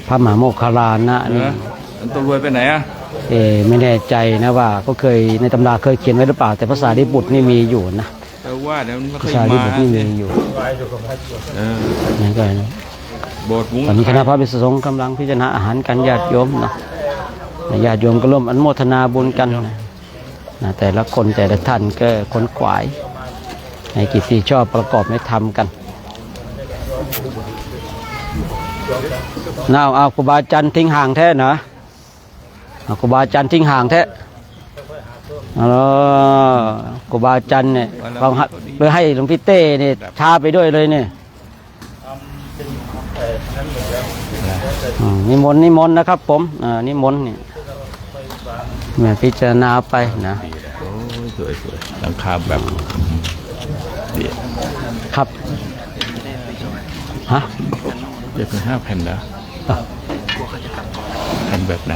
พระมหาโมคคัลลานะนี่ตัวรวยไปไหนอ่ะไม่แน่ใจนะว่าก็เคยในตำราเคยเขียนไว้หรือเปล่าแต่ภาษาลีบุตรนี่มีอยู่นะแต่ว่าเดี๋ยวมันภาษาลีบุตรนี่มีอยู่นั่นก็ตอนนี้คณะพระภิกษุสงฆ์กำลังพิจารณาอาหารกันญาติโยมเนาะญาติโยมก็ร่วมอนุโมทนาบุญกันนะแต่ละคนแต่ละท่านก็ขนขวายในกิจที่ชอบประกอบในธรรมกันน่าเอาครูบาอาจารย์ทิ้งห่างแท้นะครูบาอาจารย์ทิ้งห่างแท้ครูบาอาจารย์เนี่ยเราไปให้หลวงพี่เต้เนี่ยชาไปด้วยเลยเนี่ยนิมนต์นะครับผมนิมนต์เนี่ยแม่พิจารณาไปนะสวยหลังคาแบบครับฮะจะเป็น5 แผ่นนะแผ่นแบบไหน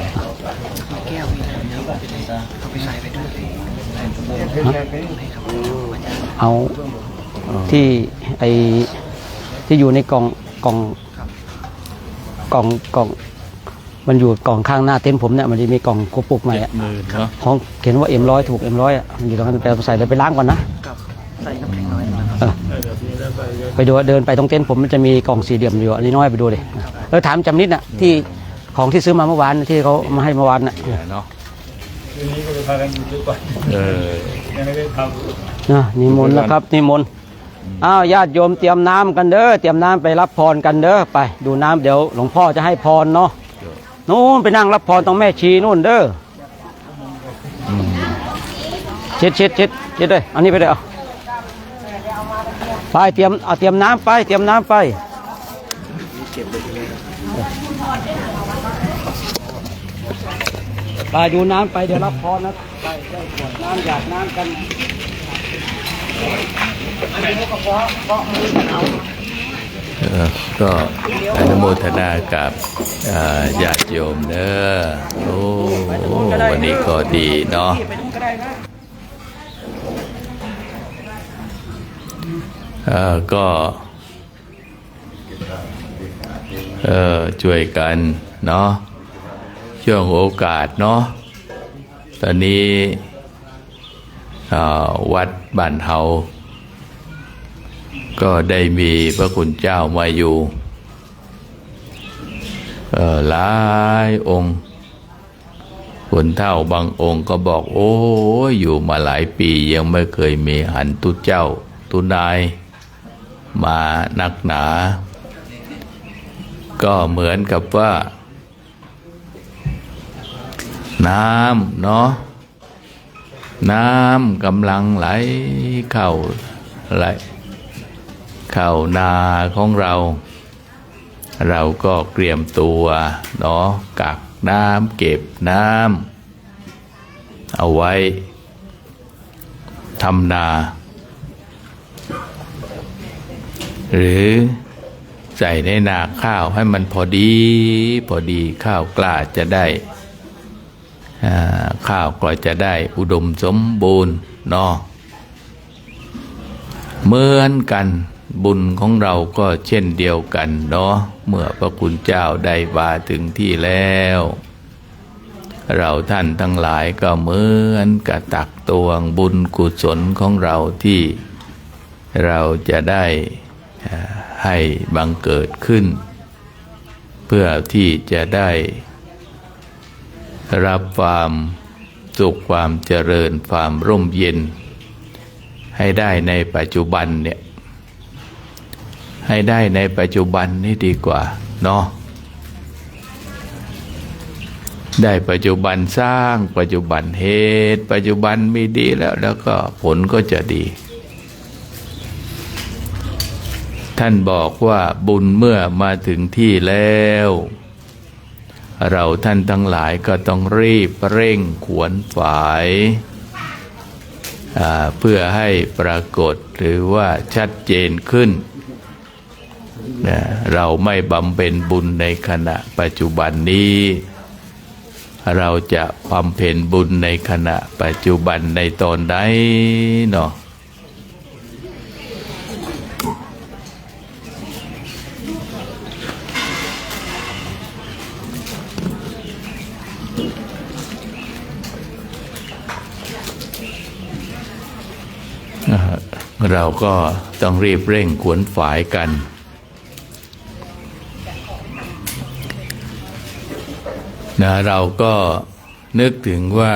เอาที่ที่อยู่ในกล่องมันอยู่กล่องข้างหน้าเต็นท์ผมเนี่ยมันจะมีกล่องกระปุกใหม่อะของเขียนว่าM100ถูกM100อ่ะมันอยู่ตรงนั้นไปใส่เลยไปล้างก่อนนะใส่น้ำแข็งน้อยไปดูเดินไปตรงเต็นท์ผมมันจะมีกล่องสี่เหลี่ยมอยู่อันนี้น้อยไปดูเลยถามจำนิดน่ะที่ของที่ซื้อมาเมื่อวานที่เขามาให้เมื่อวานน่ะเนาะทีนี้ก็จะพากันอยู่ด้วยกันยังไม่ได้ทำนิมนต์นะครับนิมนต์อ้าวญาติโยมเตรียมน้ำกันเด้อเตรียมน้ำไปรับพรกันเด้อไปดูน้ำเดี๋ยวหลวงพ่อจะให้พรเนาะนู่นไปนั่งรับพรตรงแม่ชีนู่นเด้อเช็ดเลยอันนี้ไปเลยเอาไปเตรียมน้ำไปไปดูน้ำไปเดี๋ยวรับพรนะไปได้ขวดน้ำหยาดน้ำกันก็อนุโมทนากับญาติโยมเด้อโอ้วันนี้ก็ดีเนาะก็ช่วยกันเนาะช่วงโอกาสเนาะตอนนี้วัดบ้านเฮาก็ได้มีพระคุณเจ้ามาอยู่หลายองค์คนเฒ่าบางองค์ก็บอกโอ้อยู่มาหลายปียังไม่เคยมีหันตุเจ้าตุนายมานักหนาก็เหมือนกับว่าน้ำเนาะน้ำกำลังไหลเข้านาของเราก็เตรียมตัวเนาะกักน้ำเก็บน้ำเอาไว้ทำนาหรือใส่ในนาข้าวให้มันพอดีข้าวกล้าจะได้ข้าวก็จะได้อุดมสมบูรณ์เนาะเหมือนกันบุญของเราก็เช่นเดียวกันเนาะเมื่อพระคุณเจ้าได้มาถึงที่แล้วเราท่านทั้งหลายก็เหมือนกับตักตวงบุญกุศลของเราที่เราจะได้ให้บังเกิดขึ้นเพื่อที่จะได้รับความสุขความเจริญความร่มเย็นให้ได้ในปัจจุบันเนี่ยให้ได้ในปัจจุบันนี่ดีกว่าเนาะได้ปัจจุบันสร้างปัจจุบันเหตุปัจจุบันมีดีแล้วก็ผลก็จะดี ท่านบอกว่าบุญเมื่อมาถึงที่แล้วเราท่านทั้งหลายก็ต้องรีบเร่งขวนฝายเพื่อให้ปรากฏหรือว่าชัดเจนขึ้นเราไม่บำเพ็ญบุญในขณะปัจจุบันนี้เราจะบำเพ็ญบุญในขณะปัจจุบันในตอนใดเนาะเราก็ต้องรีบเร่งขวนฝายกันนะเราก็นึกถึงว่า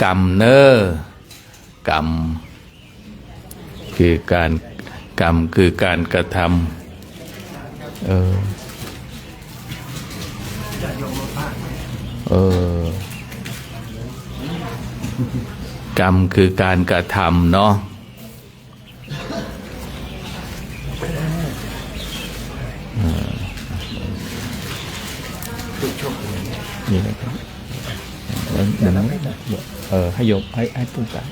กรรมเนอกรรมคือการกระทำกรรมคือการกระทำเนาะนี่นะครับเดี๋ยวนั้นให้โยมให้พูดกัน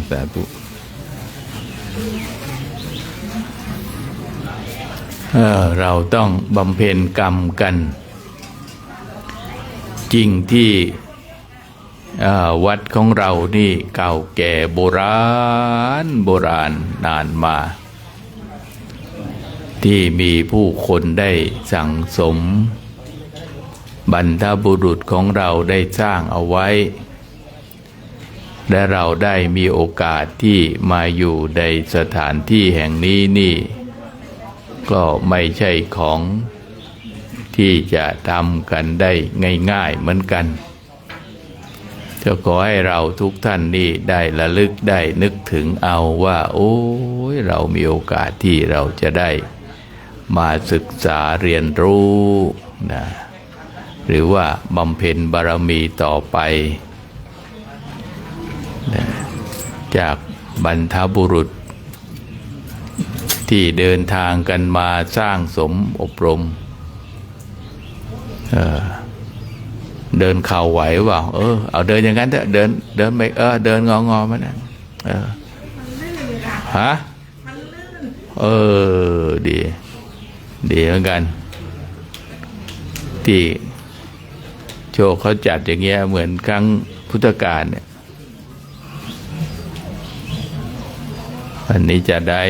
สาธุเราต้องบำเพ็ญกรรมกันจริงที่วัดของเรานี่เก่าแก่โบราณนานมาที่มีผู้คนได้สั่งสมบรรพบุรุษของเราได้สร้างเอาไว้และเราได้มีโอกาสที่มาอยู่ในสถานที่แห่งนี้นี่ก็ไม่ใช่ของที่จะทำกันได้ง่ายๆเหมือนกันจะขอให้เราทุกท่านนี่ได้ระลึกได้นึกถึงเอาว่าโอ้ยเรามีโอกาสที่เราจะได้มาศึกษาเรียนรู้นะหรือว่าบำเพ็ญบารมีต่อไปนะจากบรรพบุรุษที่เดินทางกันมาสร้างสมอบรมเดินเข่าไหวเปล่าเอาเดินอย่างนั้นเถอะเดินไปเดินงอมันนะฮะดีเหมือนกันที่โชว์เขาจัดอย่างเงี้ยเหมือนครั้งพุทธกาลเนี่ยอันนี้จะได้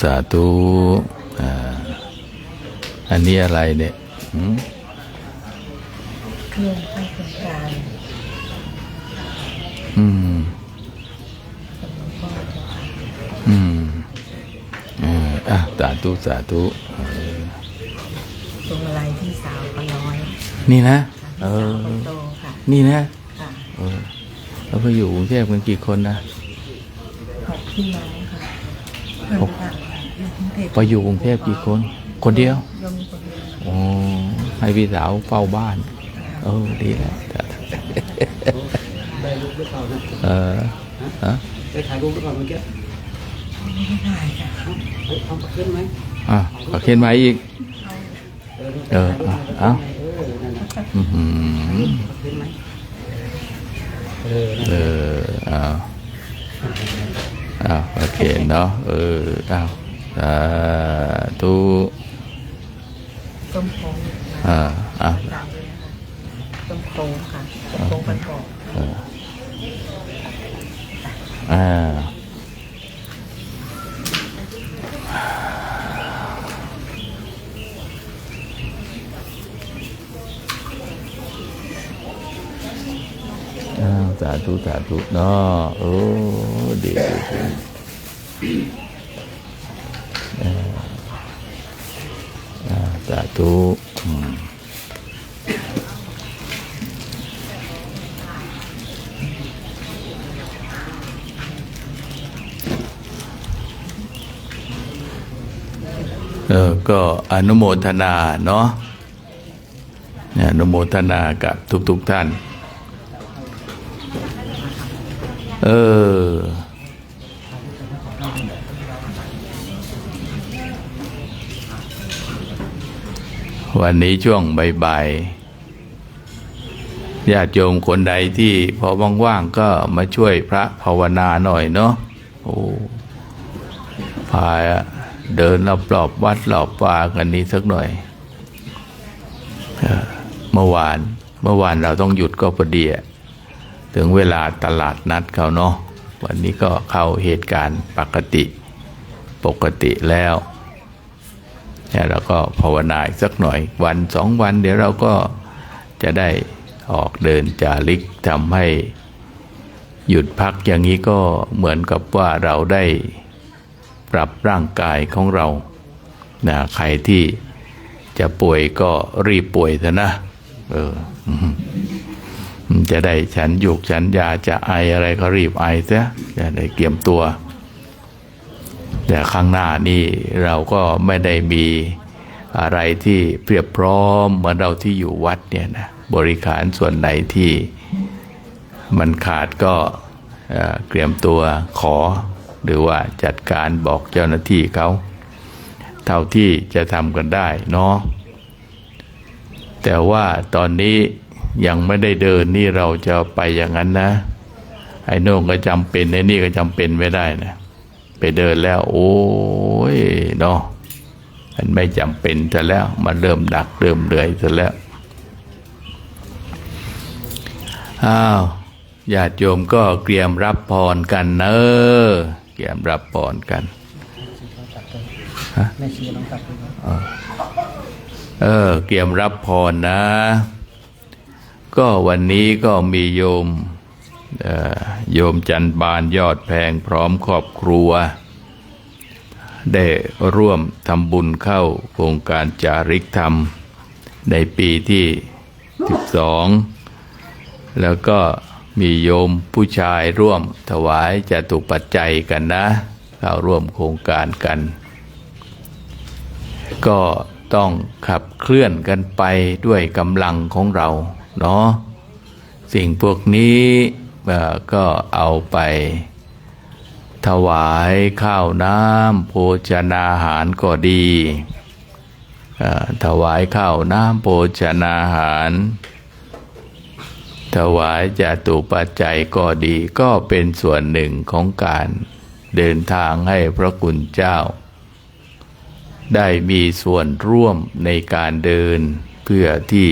สาธุอันนี้อะไรเนี่ยเครื่องให้บริการสาธุตัวอะไรที่สาวก็น้อยนี่นะโตค่ะนี่นะแล้วไปอยู่กรุงเทพกันกี่คนนะ6 พี่น้องค่ะไปอยู่กรุงเทพกี่คนเดียวให้พี่สาวเฝ้าบ้านดีแล้วได้รูปหรือเปล่าได้ถ่ายรูปหรือเปล่าเมื่อกี้ไม่ได้ถ่ายค่ะเอาปากเข็นไหมปากเข็นไหมอีกเอาโอเคเนาะตู้ต้มโค้งต้มโค้งค่ะต้มโค้งประกอบ ธุสาธุเนาะโอ้ดีสาธุก็อนุโมทนาเนาะอนุโมทนากับทุกท่านวันนี้ช่วงบ่ายๆญาติโยมคนใดที่พอว่างๆก็มาช่วยพระภาวนาหน่อยเนาะโอ้พาเดินรอบๆวัดรอบป่ากันนี้สักหน่อยเมื่อวานเราต้องหยุดก็พอดีถึงเวลาตลาดนัดเขาเนาะวันนี้ก็เข้าเหตุการณ์ปกติแล้วเราก็ภาวนาอีกสักหน่อยวัน2 วันเดี๋ยวเราก็จะได้ออกเดินจาริกทำให้หยุดพักอย่างนี้ก็เหมือนกับว่าเราได้ปรับร่างกายของเราใครที่จะป่วยก็รีบป่วยซะนะจะได้ฉันยุกฉันยาจะไออะไรก็รีบไอซะจะได้เตรียมตัวแต่ข้างหน้านี่เราก็ไม่ได้มีอะไรที่เพียบพร้อมเหมือนเราที่อยู่วัดเนี่ยนะบริการส่วนไหนที่มันขาดก็เตรียมตัวขอหรือว่าจัดการบอกเจ้าหน้าที่เขาเท่าที่จะทำกันได้เนาะแต่ว่าตอนนี้ยังไม่ได้เดินนี่เราจะไปอย่างนั้นนะไอ้โน่นก็จำเป็นไอ้นี่ก็จำเป็นไม่ได้นะไปเดินแล้วโอ้ยเนาะมันไม่จำเป็นซะแล้วมันเริ่มดักเริ่มเหนื่อยซะแล้วญาติโยมก็เตรียมรับพรกันเตรียมรับพรกันเตรียมรับพรนะก็วันนี้ก็มีโยมจันบานยอดแพงพร้อมครอบครัวได้ร่วมทำบุญเข้าโครงการจาริกธรรมในปีที่12แล้วก็มีโยมผู้ชายร่วมถวายจตุปัจจัยกันนะเข้าร่วมโครงการกันก็ต้องขับเคลื่อนกันไปด้วยกำลังของเราเนาะสิ่งพวกนี้ก็เอาไปถวายข้าวน้ำโภชนาหารก็ดีถวายข้าวน้ำโภชนาหารถวายจตุปัจจัยก็ดีก็เป็นส่วนหนึ่งของการเดินทางให้พระคุณเจ้าได้มีส่วนร่วมในการเดินเพื่อที่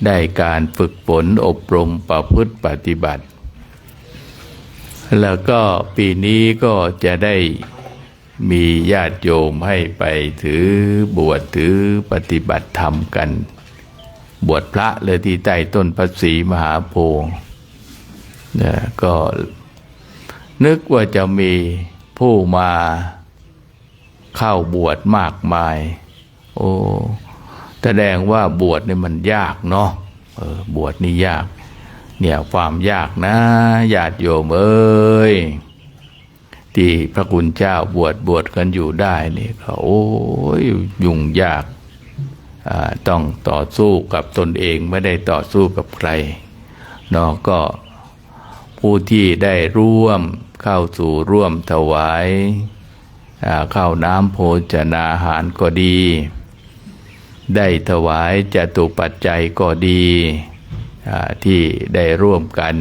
ได้การฝึกฝนอบรมประพฤติปฏิบัติแล้วก็ปีนี้ก็จะได้มีญาติโยมให้ไปถือบวชถือปฏิบัติธรรมกันบวชพระเลยที่ใต้ต้นพระศรีมหาโพธิ์ก็นึกว่าจะมีผู้มาเข้าบวชมากมายโอ้แสดงว่าบวชนี่มันยากเนาะบวชนี่ยากเนี่ยความยากนะญาติโยมเอ้ยที่พระคุณเจ้าบวชกันอยู่ได้นี่เขาโอ้ยยุ่งยากต้องต่อสู้กับตนเองไม่ได้ต่อสู้กับใครเนาะก็ผู้ที่ได้ร่วมเข้าสู่ร่วมถวายข้าวน้ำโภชนาหารก็ดีได้ถวายจตุปัจจัยก็ดีที่ได้ร่วมกัน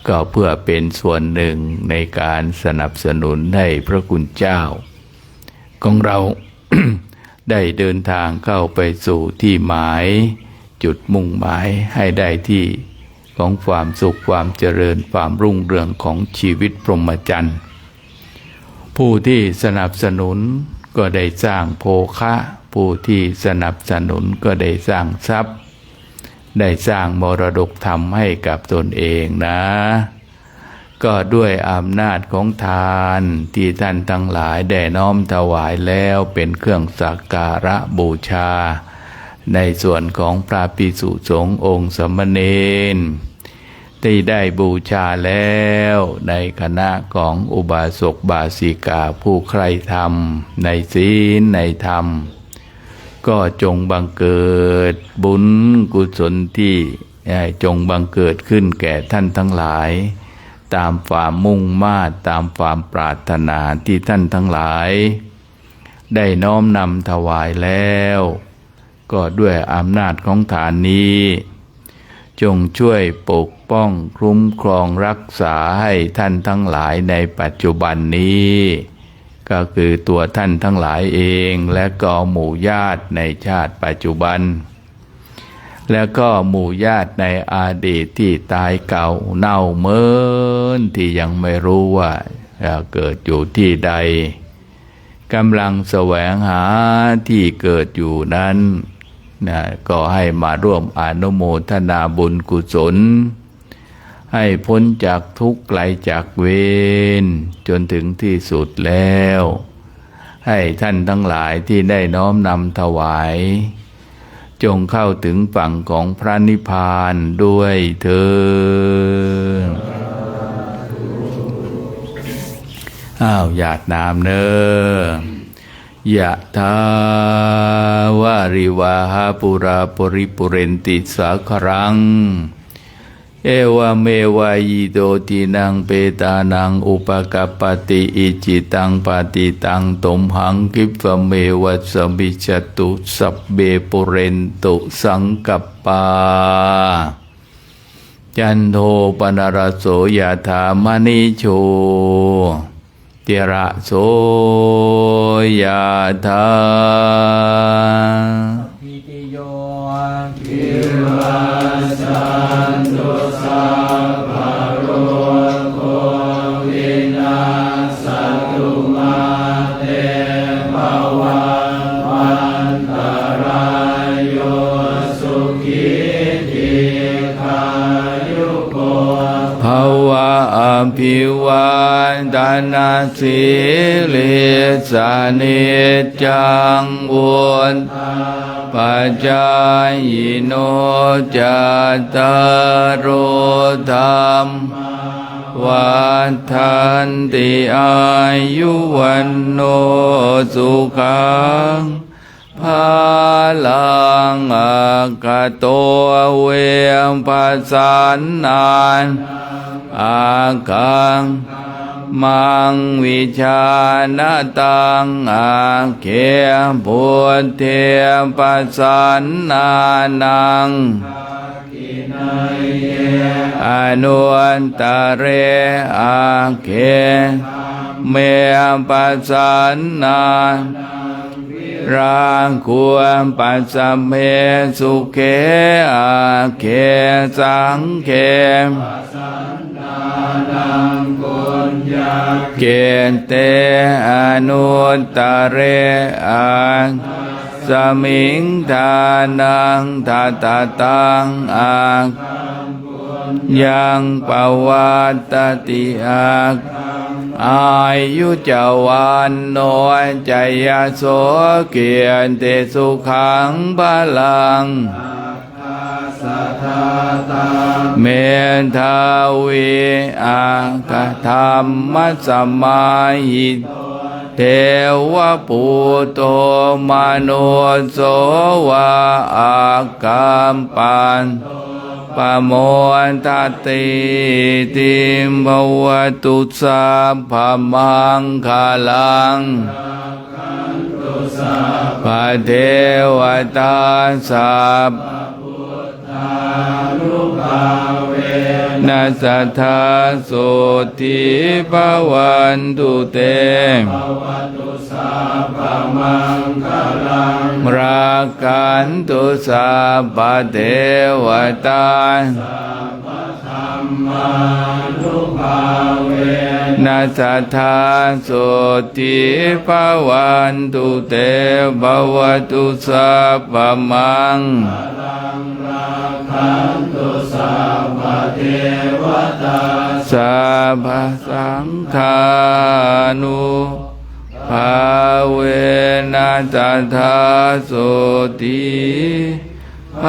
ก็เพื่อเป็นส่วนหนึ่งในการสนับสนุนให้พระคุณเจ้าของเรา ได้เดินทางเข้าไปสู่ที่หมายจุดมุ่งหมายให้ได้ที่ของความสุขความเจริญความรุ่งเรืองของชีวิตพรหมจรรย์ผู้ที่สนับสนุนก็ได้สร้างโภคะผู้ที่สนับสนุนก็ได้สร้างทรัพย์ ได้สร้างมรดกธรรมให้กับตนเองนะ ก็ด้วยอำนาจของทานที่ท่านทั้งหลายได้น้อมถวายแล้วเป็นเครื่องสักการะบูชาในส่วนของพระภิกษุสงฆ์องค์สมณเณรที่ได้บูชาแล้วในคณะของอุบาสกบาสิกาผู้ใคร่ธรรมในศีลในธรรมก็จงบังเกิดบุญกุศลที่จงบังเกิดขึ้นแก่ท่านทั้งหลายตามความมุ่งมา่ตามความปรารถนาที่ท่านทั้งหลายได้น้อมนำถวายแล้วก็ด้วยอำนาจของฐานนี้จงช่วยปกป้องคุ้มครองรักษาให้ท่านทั้งหลายในปัจจุบันนี้ก็คือตัวท่านทั้งหลายเองและก็หมู่ญาติในชาติปัจจุบันแล้วก็หมู่ญาติในอดีตที่ตายเก่าเน่าเหมินที่ยังไม่รู้ว่าเกิดอยู่ที่ใดกำลังแสวงหาที่เกิดอยู่นั้นก็ให้มาร่วมอนุโมทนาบุญกุศลให้พ้นจากทุกข์ไกลจากเวรจนถึงที่สุดแล้วให้ท่านทั้งหลายที่ได้น้อมนำถวายจงเข้าถึงฝั่งของพระนิพพานด้วยเถิดหยาดน้ำเนอยะทาวาริวาหาปุราปริปุเรนติสาครังเอวเมวายโตตินังเปตานังอุปกัปปติอิจิตังปฏิตังตมหังคิปะเมวัสมิจตุสัพเบปุเรนตุสังกัปปาจันโทปนรสโสยถามณิโชติระโสยถาอิติโยวิวัสสันตุสัพพะโรโควินาศตุมาเตภวัตวันตรายโยสุขิติขายุโกภวะอภิวันตนาสิลิสานิจังวุฒปัจจายโนจัตตารโอธรรมวัฏันติอายุวันโนสุขังภาลังอากาโตเวมปัสสันนานอาคังมังวิชาณตังอาเคพุทเทปัสสันนานังอนุอันตเรอาเคเมปัสสันนารังควรปัสสะเมสุเขอาเคสังเขเกณเตอนุตตเรอาสมิงทานังทัตตังอายังปวัตติอาอายุจวันโนจยโสเกียรติสุขังพลังเมธาวิอาคธรรมสมาหิเทวปุโตมโนโสวะอากามปันปโมทัตติติมภวตุสัพพมังคลังพระเทวตาสัพนัสสทธาโสติภวันตุเตรักขันตุสัพพะเทวตา มานุภาเวนัสสะทาโสติภวันตุเตภวตุสัพพมังลังราคันตุสัพพเทวตาสัพพสังฆานุภาเวนัสสะทาโสติภ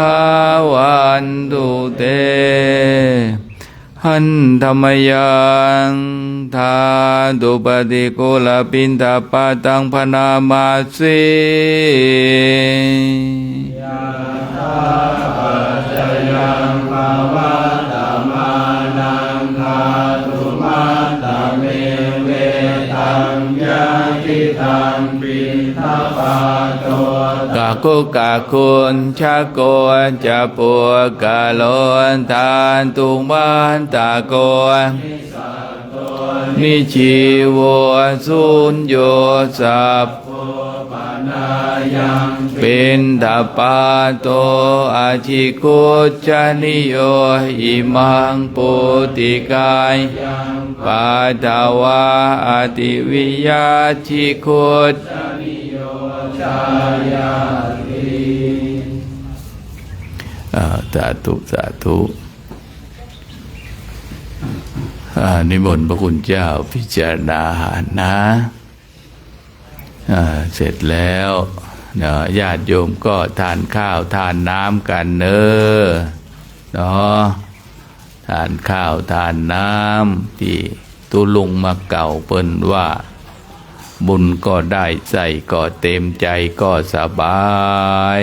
วันตุเตหันธรรมยังทาตุปฏิโกลปินทปาตังพนามาสียะถาปัจจยังภาวะตมานังคาตุมาตเมเวตังยะทิตังปินทปาโตกะกุกะคุณชะโกจะปัวกะโลนทานตุมันตะโกนิชีโวสุญโยสัพเป็นตาปาโตอาชิโกจานิโยอิมังปุติกายปาทาวาอติวิยาชิโกชายาติสาธุสาธุนิมนต์พระคุณเจ้าพิจารณาอาหารนะเสร็จแล้วญาติโยมก็ทานข้าวทานน้ำกันเนอะเนาะทานข้าวทานน้ำที่ตุลุงมาเก่าเปิ้นว่าบุญก็ได้ใส่ก็เต็มใจก็สบาย